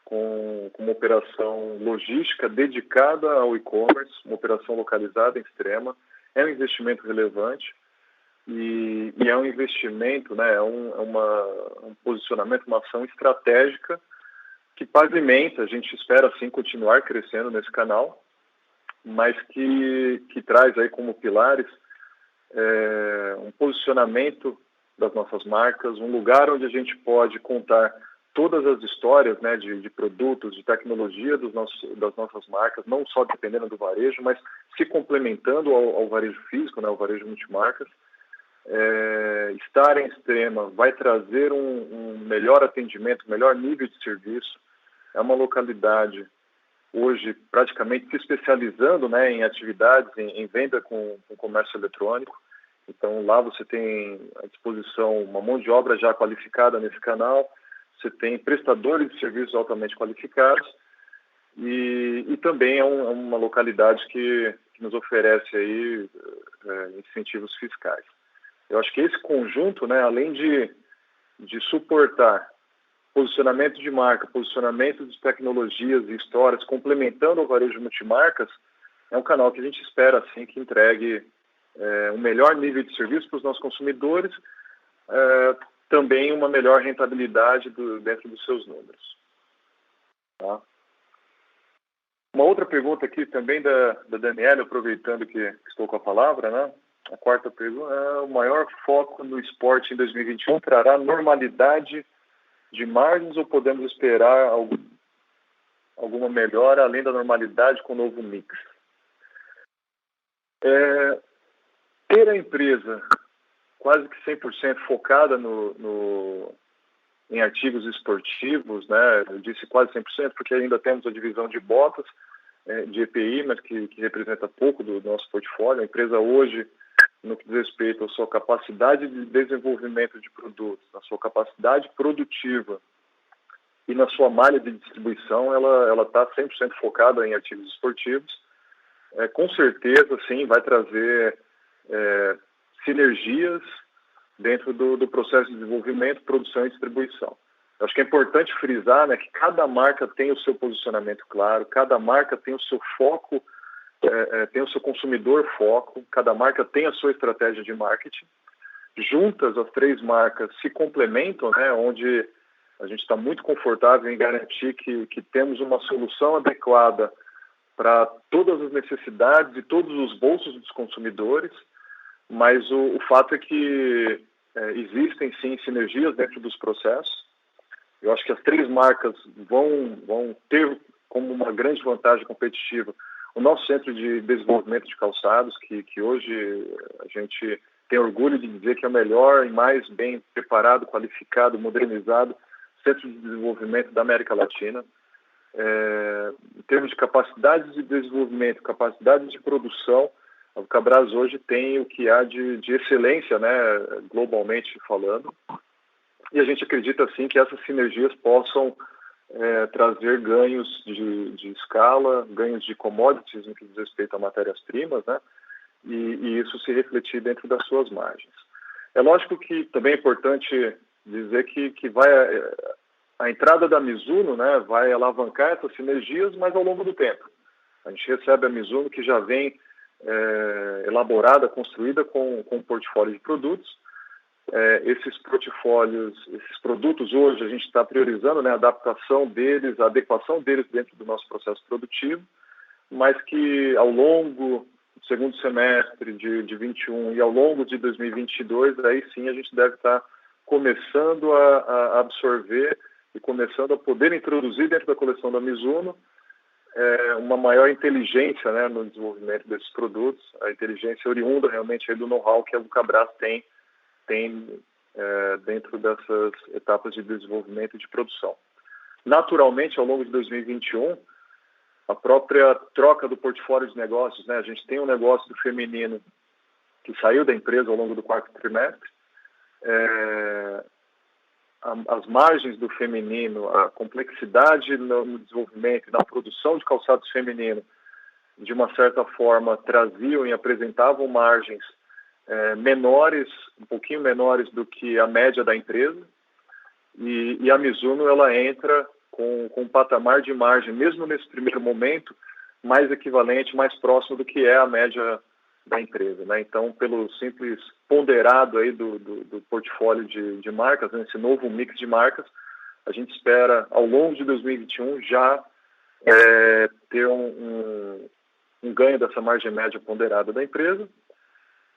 com uma operação logística dedicada ao e-commerce, uma operação localizada em Extrema. É um investimento relevante e é um investimento, né, um posicionamento, uma ação estratégica que pavimenta, a gente espera assim continuar crescendo nesse canal, mas que traz aí como pilares um posicionamento das nossas marcas, um lugar onde a gente pode contar todas as histórias, né, de produtos, de tecnologia das nossas marcas, não só dependendo do varejo, mas se complementando ao varejo físico, né, ao varejo multimarcas. Estar em Extrema vai trazer um melhor atendimento, melhor nível de serviço. É uma localidade hoje praticamente se especializando, né, em atividades, em venda com comércio eletrônico. Então lá você tem à disposição uma mão de obra já qualificada nesse canal, você tem prestadores de serviços altamente qualificados e também é uma localidade que nos oferece aí incentivos fiscais. Eu acho que esse conjunto, né, além de suportar posicionamento de marca, posicionamento de tecnologias e histórias, complementando o varejo multimarcas, é um canal que a gente espera assim que entregue um melhor nível de serviço para os nossos consumidores, também uma melhor rentabilidade dentro dos seus números. Tá? Uma outra pergunta aqui também da Daniela, aproveitando que estou com a palavra, né? A quarta pergunta: o maior foco no esporte em 2021 trará normalidade de margens ou podemos esperar alguma melhora além da normalidade com o novo mix? Ter a empresa quase que 100% focada em artigos esportivos, né? Eu disse quase 100% porque ainda temos a divisão de botas, de EPI, mas que representa pouco do nosso portfólio. A empresa hoje, no que diz respeito à sua capacidade de desenvolvimento de produtos, na sua capacidade produtiva e na sua malha de distribuição, ela está 100% focada em artigos esportivos. Com certeza, sim, vai trazer sinergias dentro do processo de desenvolvimento, produção e distribuição. Eu acho que é importante frisar, né, que cada marca tem o seu posicionamento claro, cada marca tem o seu foco, tem o seu consumidor foco, cada marca tem a sua estratégia de marketing. Juntas, as três marcas se complementam, né, onde a gente está muito confortável em garantir que temos uma solução adequada para todas as necessidades e todos os bolsos dos consumidores, mas o fato é que existem sim sinergias dentro dos processos. Eu acho que as três marcas vão ter como uma grande vantagem competitiva o nosso centro de desenvolvimento de calçados, que hoje a gente tem orgulho de dizer que é o melhor e mais bem preparado, qualificado, modernizado centro de desenvolvimento da América Latina. Em termos de capacidades de desenvolvimento, capacidades de produção, a Vulcabras hoje tem o que há de excelência, né, globalmente falando, e a gente acredita sim que essas sinergias possam trazer ganhos de escala, ganhos de commodities no que diz respeito a matérias-primas, né, e isso se refletir dentro das suas margens. É lógico que também é importante dizer que a entrada da Mizuno, né, vai alavancar essas sinergias, mas ao longo do tempo. A gente recebe a Mizuno que já vem elaborada, construída com um portfólio de produtos. Esses portfólios, esses produtos hoje a gente está priorizando, né, a adaptação deles, a adequação deles dentro do nosso processo produtivo, mas que ao longo do segundo semestre de 21 e ao longo de 2022, aí sim a gente deve estar começando a absorver e começando a poder introduzir dentro da coleção da Mizuno uma maior inteligência, né, no desenvolvimento desses produtos, a inteligência oriunda realmente aí do know-how que a Vulcabras tem dentro dessas etapas de desenvolvimento e de produção. Naturalmente, ao longo de 2021, a própria troca do portfólio de negócios, né, a gente tem um negócio do feminino que saiu da empresa ao longo do quarto trimestre, as margens do feminino, a complexidade no desenvolvimento e na produção de calçados feminino, de uma certa forma, traziam e apresentavam margens menores, um pouquinho menores do que a média da empresa, e a Mizuno ela entra com um patamar de margem, mesmo nesse primeiro momento, mais equivalente, mais próximo do que é a média da empresa, né? Então, pelo simples ponderado aí do portfólio de marcas, né, esse novo mix de marcas, a gente espera, ao longo de 2021, já ter um ganho dessa margem média ponderada da empresa,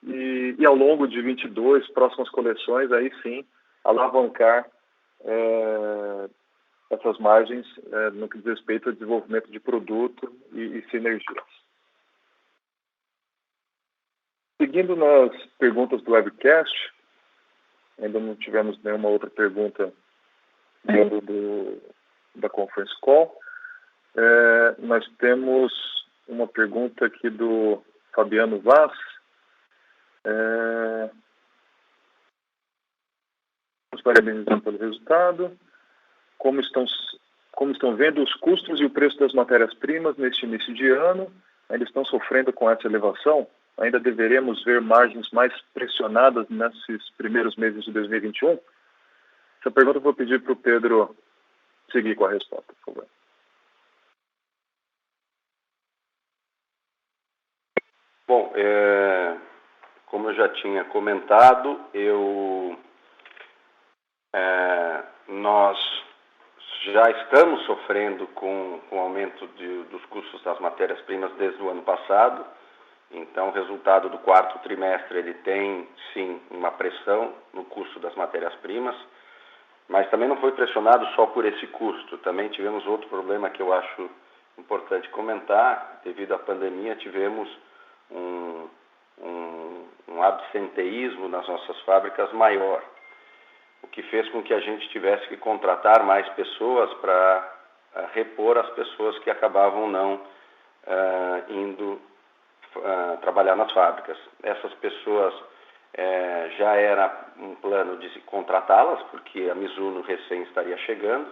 e ao longo de 22, próximas coleções, aí sim, alavancar essas margens no que diz respeito ao desenvolvimento de produto e sinergias. Seguindo nas perguntas do webcast, ainda não tivemos nenhuma outra pergunta da conference call. Nós temos uma pergunta aqui do Fabiano Vaz. Nos parabenizando pelo resultado. Como estão vendo os custos e o preço das matérias-primas neste início de ano? Ainda estão sofrendo com essa elevação? Ainda deveremos ver margens mais pressionadas nesses primeiros meses de 2021? Essa pergunta eu vou pedir para o Pedro seguir com a resposta, por favor. Bom, como eu já tinha comentado, nós já estamos sofrendo com o aumento dos custos das matérias-primas desde o ano passado. Então, o resultado do quarto trimestre ele tem, sim, uma pressão no custo das matérias-primas, mas também não foi pressionado só por esse custo. Também tivemos outro problema que eu acho importante comentar. Devido à pandemia, tivemos um absenteísmo nas nossas fábricas maior, o que fez com que a gente tivesse que contratar mais pessoas para repor as pessoas que acabavam não indo trabalhar nas fábricas. Essas pessoas já era um plano de contratá-las, porque a Mizuno recém estaria chegando,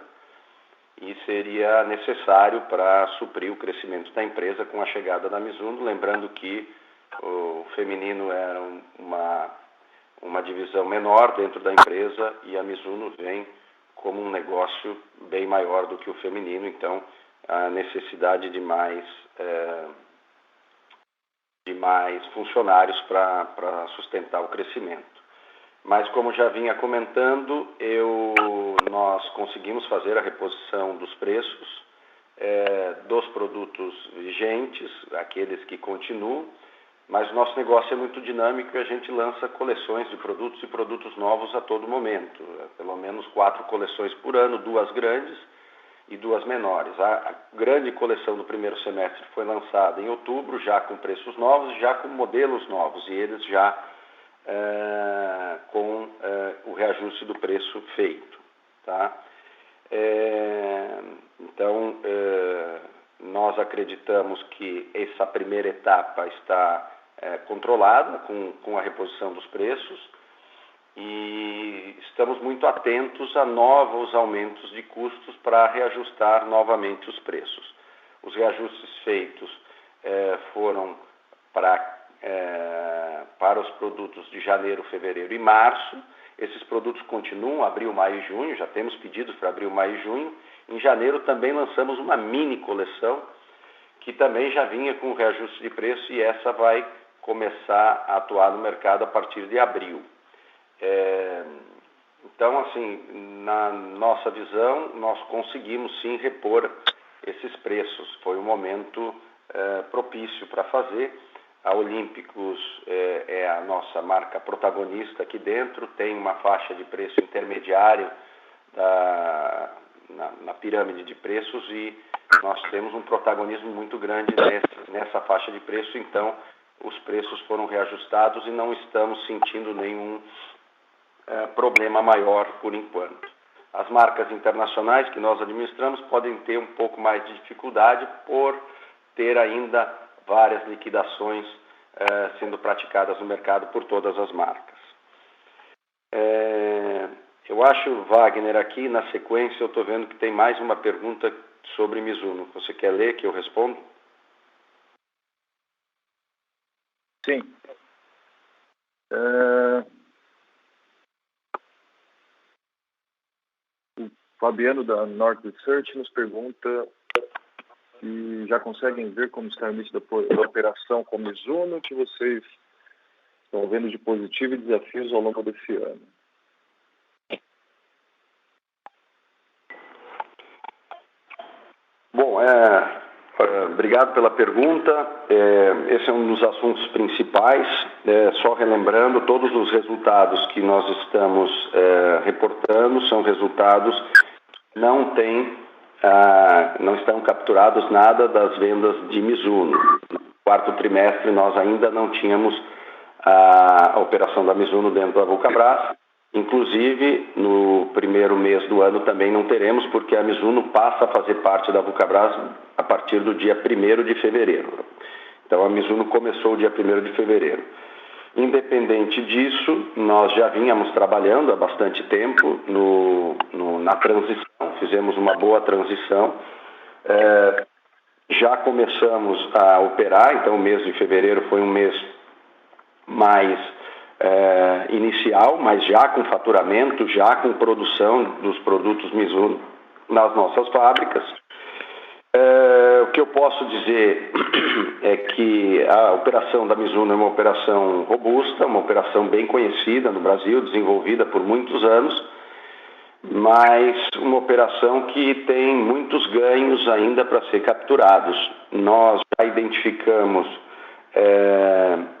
e seria necessário para suprir o crescimento da empresa com a chegada da Mizuno, lembrando que o feminino era uma divisão menor dentro da empresa e a Mizuno vem como um negócio bem maior do que o feminino, então a necessidade de mais funcionários para sustentar o crescimento. Mas como já vinha comentando, nós conseguimos fazer a reposição dos preços dos produtos vigentes, aqueles que continuam, mas o nosso negócio é muito dinâmico e a gente lança coleções de produtos e produtos novos a todo momento. Pelo menos 4 coleções por ano, 2 grandes e 2 menores. A grande coleção do primeiro semestre foi lançada em outubro, já com preços novos, já com modelos novos, e eles já com o reajuste do preço feito. Tá? Então, nós acreditamos que essa primeira etapa está controlada com a reposição dos preços e estamos muito atentos a novos aumentos de custos para reajustar novamente os preços. Os reajustes feitos foram para para os produtos de janeiro, fevereiro e março. Esses produtos continuam abril, maio e junho, já temos pedidos para abril, maio e junho. Em janeiro também lançamos uma mini coleção, que também já vinha com reajuste de preço, e essa vai começar a atuar no mercado a partir de abril. Então, assim, na nossa visão, nós conseguimos sim repor esses preços. Foi um momento propício para fazer. A Olímpicos é a nossa marca protagonista aqui dentro, tem uma faixa de preço intermediário na pirâmide de preços, e nós temos um protagonismo muito grande nessa faixa de preço. Então, os preços foram reajustados e não estamos sentindo nenhum problema maior por enquanto. As marcas internacionais que nós administramos podem ter um pouco mais de dificuldade por ter ainda várias liquidações sendo praticadas no mercado por todas as marcas. Eu acho, Wagner, aqui na sequência eu estou vendo que tem mais uma pergunta sobre Mizuno. Você quer ler que eu respondo? Sim. O Fabiano da North Research nos pergunta se já conseguem ver como está o início da operação com Mizuno, que vocês estão vendo de positivo e desafios ao longo desse ano. Bom, obrigado pela pergunta. Esse é um dos assuntos principais. Só relembrando, todos os resultados que nós estamos reportando são resultados que não estão capturados nada das vendas de Mizuno. No quarto trimestre nós ainda não tínhamos a operação da Mizuno dentro da Vulcabras. Inclusive, no primeiro mês do ano também não teremos, porque a Mizuno passa a fazer parte da Vulcabras a partir do dia 1º de fevereiro. Então, a Mizuno começou o dia 1º de fevereiro. Independente disso, nós já vínhamos trabalhando há bastante tempo na transição, fizemos uma boa transição. Já começamos a operar, então o mês de fevereiro foi um mês mais inicial, mas já com faturamento, já com produção dos produtos Mizuno nas nossas fábricas. O que eu posso dizer é que a operação da Mizuno é uma operação robusta, uma operação bem conhecida no Brasil, desenvolvida por muitos anos, mas uma operação que tem muitos ganhos ainda para ser capturados. Nós já identificamos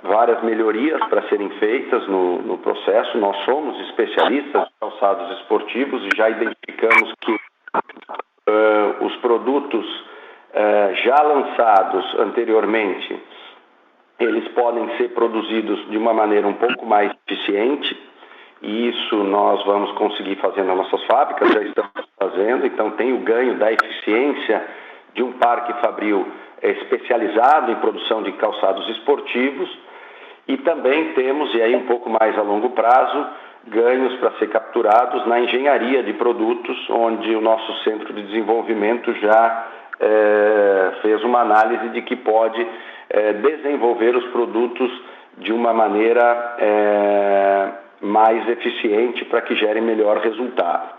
várias melhorias para serem feitas no processo. Nós somos especialistas em calçados esportivos e já identificamos que os produtos já lançados anteriormente, eles podem ser produzidos de uma maneira um pouco mais eficiente, e isso nós vamos conseguir fazer nas nossas fábricas, já estamos fazendo. Então tem o ganho da eficiência de um parque fabril especializado em produção de calçados esportivos, e também temos, e aí um pouco mais a longo prazo, ganhos para ser capturados na engenharia de produtos, onde o nosso centro de desenvolvimento já fez uma análise de que pode desenvolver os produtos de uma maneira mais eficiente para que gerem melhor resultado.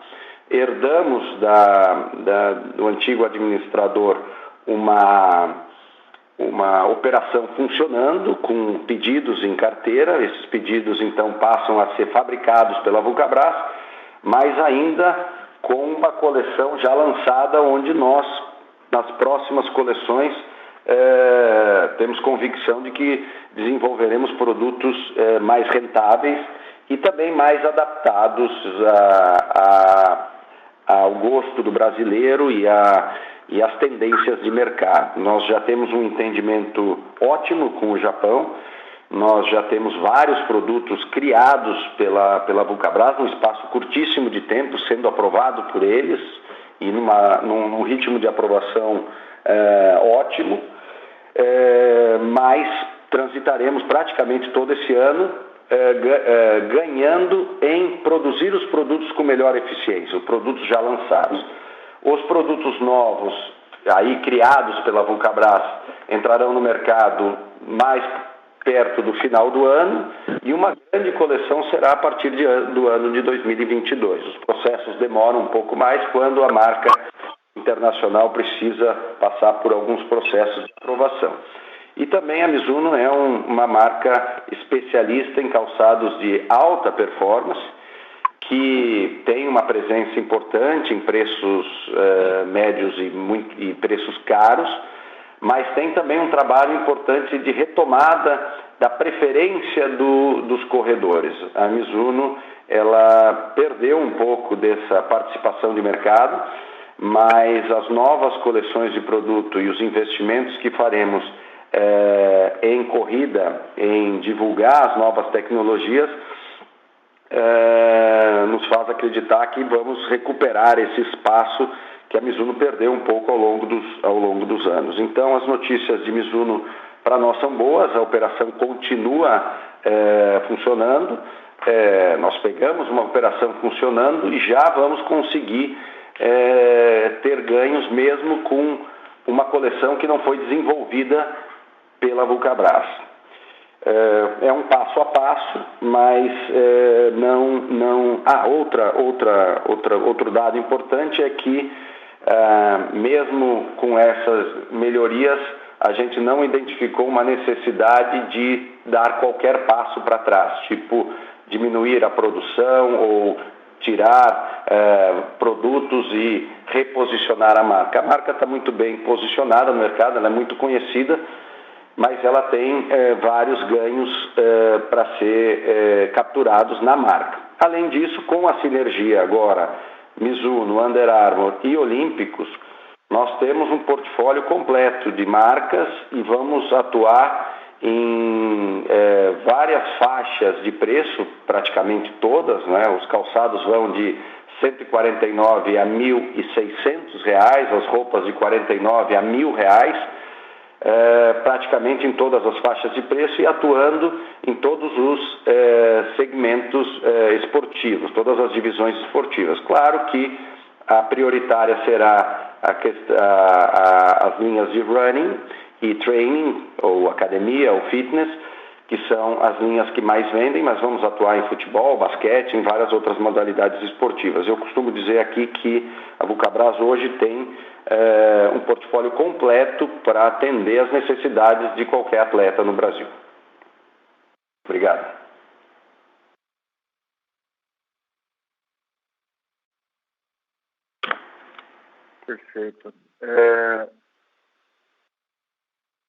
Herdamos do antigo administrador uma operação funcionando, com pedidos em carteira. Esses pedidos então passam a ser fabricados pela Vulcabras, mas ainda com uma coleção já lançada, onde nós, nas próximas coleções, temos convicção de que desenvolveremos produtos mais rentáveis e também mais adaptados ao gosto do brasileiro e às tendências de mercado. Nós já temos um entendimento ótimo com o Japão. Nós já temos vários produtos criados pela Vulcabras num espaço curtíssimo de tempo, sendo aprovado por eles, e num ritmo de aprovação ótimo, mas transitaremos praticamente todo esse ano ganhando em produzir os produtos com melhor eficiência, os produtos já lançados. Os produtos novos, aí criados pela Vulcabras, entrarão no mercado mais perto do final do ano, e uma grande coleção será a partir do ano de 2022. Os processos demoram um pouco mais quando a marca internacional precisa passar por alguns processos de aprovação. E também a Mizuno é uma marca especialista em calçados de alta performance, que tem uma presença importante em preços médios e preços caros, mas tem também um trabalho importante de retomada da preferência dos corredores. A Mizuno, ela perdeu um pouco dessa participação de mercado, mas as novas coleções de produto e os investimentos que faremos em corrida, em divulgar as novas tecnologias, nos faz acreditar que vamos recuperar esse espaço que a Mizuno perdeu um pouco ao longo dos anos. Então, as notícias de Mizuno para nós são boas, a operação continua funcionando, nós pegamos uma operação funcionando e já vamos conseguir ter ganhos mesmo com uma coleção que não foi desenvolvida pela Vulcabras. É um passo a passo, mas outro dado importante é que mesmo com essas melhorias, a gente não identificou uma necessidade de dar qualquer passo para trás, tipo diminuir a produção ou tirar produtos e reposicionar a marca. A marca está muito bem posicionada no mercado, ela é muito conhecida, mas ela tem vários ganhos para ser capturados na marca. Além disso, com a sinergia agora Mizuno, Under Armour e Olímpicos, nós temos um portfólio completo de marcas e vamos atuar em várias faixas de preço, praticamente todas, né? Os calçados vão de R$ 149 a R$ 1.600, as roupas de R$ 49 a R$ 1.000, praticamente em todas as faixas de preço e atuando em todos os segmentos esportivos, todas as divisões esportivas. Claro que a prioritária será as linhas de running e training, ou academia, ou fitness, que são as linhas que mais vendem, mas vamos atuar em futebol, basquete, em várias outras modalidades esportivas. Eu costumo dizer aqui que a Vulcabras hoje tem um portfólio completo para atender as necessidades de qualquer atleta no Brasil. Obrigado. Perfeito.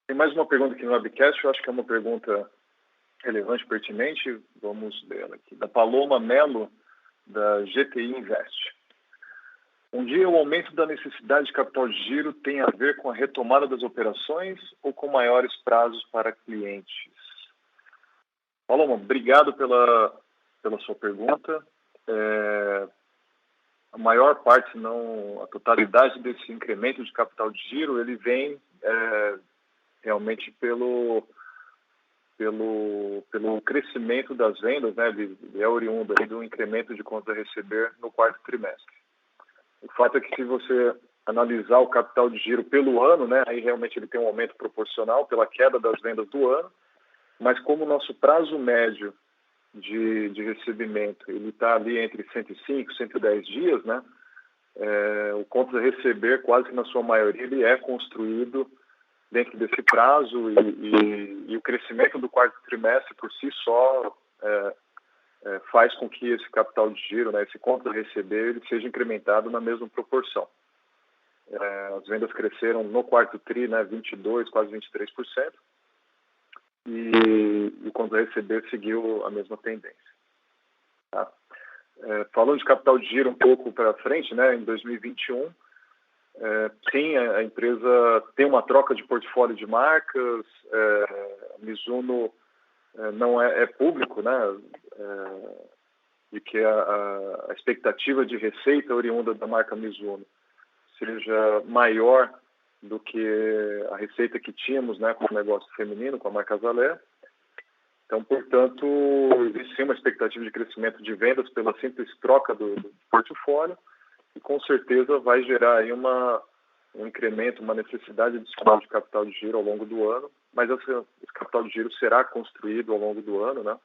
Tem mais uma pergunta aqui no webcast, eu acho que é uma pergunta relevante, pertinente, vamos ler aqui. Da Paloma Melo, da GTI Invest. Um dia, o aumento da necessidade de capital de giro tem a ver com a retomada das operações ou com maiores prazos para clientes? Paloma, obrigado pela sua pergunta. A maior parte, se não a totalidade desse incremento de capital de giro, ele vem realmente pelo crescimento das vendas, né, é oriundo do incremento de contas a receber no quarto trimestre. O fato é que se você analisar o capital de giro pelo ano, né, aí realmente ele tem um aumento proporcional pela queda das vendas do ano, mas como o nosso prazo médio de recebimento ele está ali entre 105 e 110 dias, né, o contas a receber, quase que na sua maioria, ele é construído dentro desse prazo e o crescimento do quarto trimestre por si só faz com que esse capital de giro, né, esse contas a receber, ele seja incrementado na mesma proporção. As vendas cresceram no quarto tri, né, 22%, quase 23%, e o contas a receber seguiu a mesma tendência. Tá? Falando de capital de giro um pouco para frente, né, em 2021, sim, a empresa tem uma troca de portfólio de marcas, a Mizuno não é público, né, de que a expectativa de receita oriunda da marca Mizuno seja maior do que a receita que tínhamos, né, com o negócio feminino, com a marca Zalé. Então, portanto, existe sim uma expectativa de crescimento de vendas pela simples troca do portfólio e com certeza vai gerar aí um incremento, uma necessidade adicional de capital de giro ao longo do ano, mas esse capital de giro será construído ao longo do ano, né?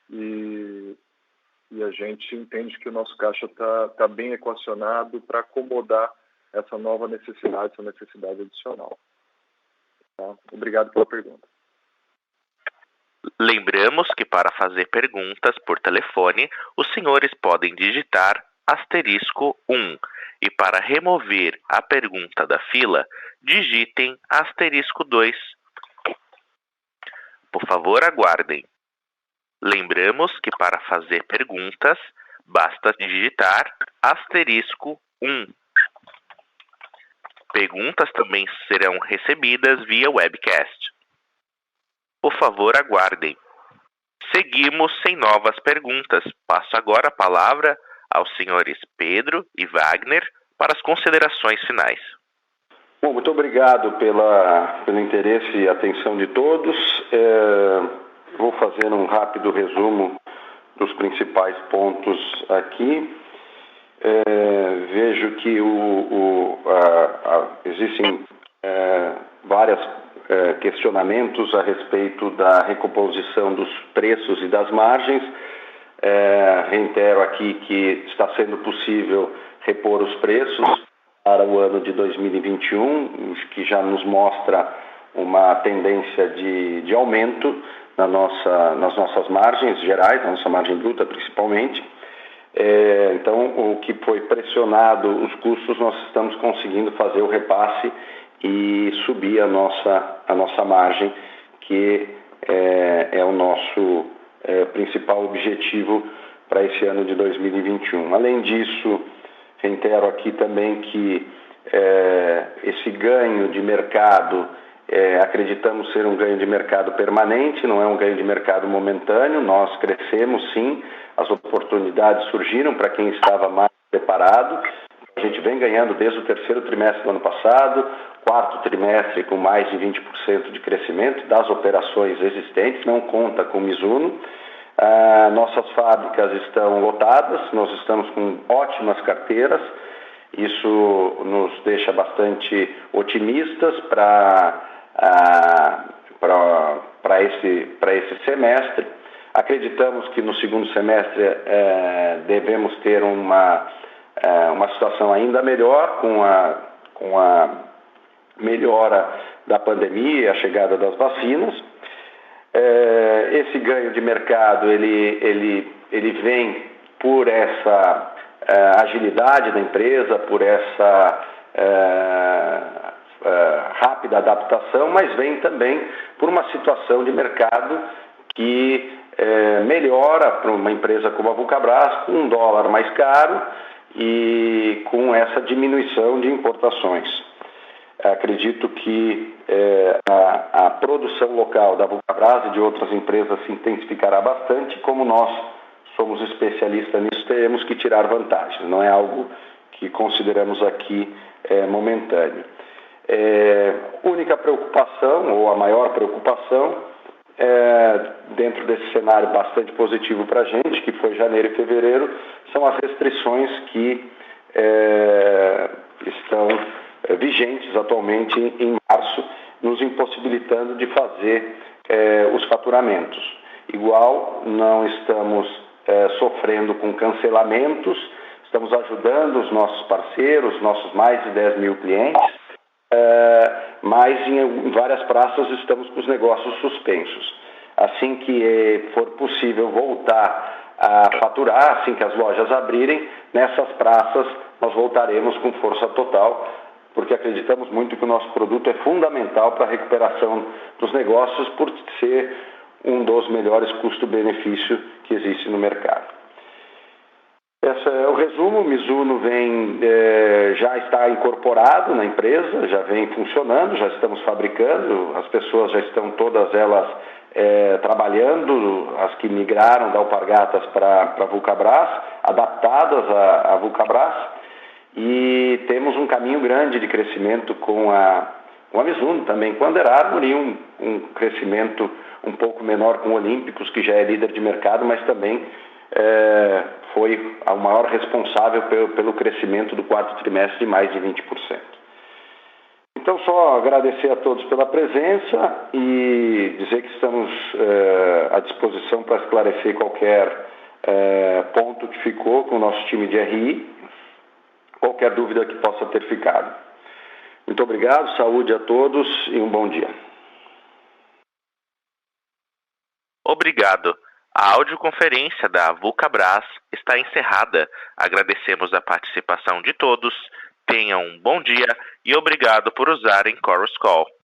E a gente entende que o nosso caixa está bem equacionado para acomodar essa nova necessidade, essa necessidade adicional. Tá? Obrigado pela pergunta. Lembramos que para fazer perguntas por telefone, os senhores podem digitar *1 e para remover a pergunta da fila, digitem *2. Por favor, aguardem. Lembramos que para fazer perguntas, basta digitar *1. Perguntas também serão recebidas via webcast. Por favor, aguardem. Seguimos sem novas perguntas. Passo agora a palavra aos senhores Pedro e Wagner para as considerações finais. Bom, muito obrigado pelo interesse e atenção de todos. Vou fazer um rápido resumo dos principais pontos aqui. Vejo que existem vários questionamentos a respeito da recomposição dos preços e das margens. Reitero aqui que está sendo possível repor os preços para o ano de 2021, que já nos mostra uma tendência de aumento nas nossas margens gerais, na nossa margem bruta principalmente. Então, o que foi pressionado, os custos, nós estamos conseguindo fazer o repasse e subir a nossa margem, que é o nosso principal objetivo para esse ano de 2021. Além disso, reitero aqui também que esse ganho de mercado, acreditamos ser um ganho de mercado permanente, não é um ganho de mercado momentâneo. Nós crescemos sim, as oportunidades surgiram para quem estava mais preparado. A gente vem ganhando desde o terceiro trimestre do ano passado, quarto trimestre com mais de 20% de crescimento das operações existentes, não conta com Mizuno. Nossas fábricas estão lotadas, nós estamos com ótimas carteiras, isso nos deixa bastante otimistas para esse semestre. Acreditamos que no segundo semestre devemos ter uma situação ainda melhor com a melhora da pandemia e a chegada das vacinas. Esse ganho de mercado ele vem por essa agilidade da empresa, por essa rápida adaptação, mas vem também por uma situação de mercado que melhora para uma empresa como a Vulcabras, com um dólar mais caro e com essa diminuição de importações. Acredito que a produção local da Vulcabras e de outras empresas se intensificará bastante. Como nós somos especialistas nisso, teremos que tirar vantagem. Não é algo que consideramos aqui momentâneo. Única preocupação, ou a maior preocupação, dentro desse cenário bastante positivo para a gente, que foi janeiro e fevereiro, são as restrições que estão vigentes atualmente em março, nos impossibilitando de fazer os faturamentos. Igual, não estamos sofrendo com cancelamentos, estamos ajudando os nossos parceiros, nossos mais de 10 mil clientes, mas em várias praças estamos com os negócios suspensos. Assim que for possível voltar a faturar, assim que as lojas abrirem, nessas praças nós voltaremos com força total, porque acreditamos muito que o nosso produto é fundamental para a recuperação dos negócios, por ser um dos melhores custo-benefício que existe no mercado. Esse é o resumo. O Mizuno já está incorporado na empresa, já vem funcionando, já estamos fabricando, as pessoas já estão todas elas trabalhando, as que migraram da Alpargatas para a Vulcabras, adaptadas à Vulcabras, e temos um caminho grande de crescimento com a Mizuno também, com a Under Armour, e um crescimento um pouco menor com o Olímpicos, que já é líder de mercado, mas também foi o maior responsável pelo crescimento do quarto trimestre de mais de 20%. Então, só agradecer a todos pela presença e dizer que estamos à disposição para esclarecer qualquer ponto que ficou com o nosso time de RI, qualquer dúvida que possa ter ficado. Muito obrigado, saúde a todos e um bom dia. Obrigado. A audioconferência da Vulcabras está encerrada. Agradecemos a participação de todos. Tenham um bom dia e obrigado por usarem Chorus Call.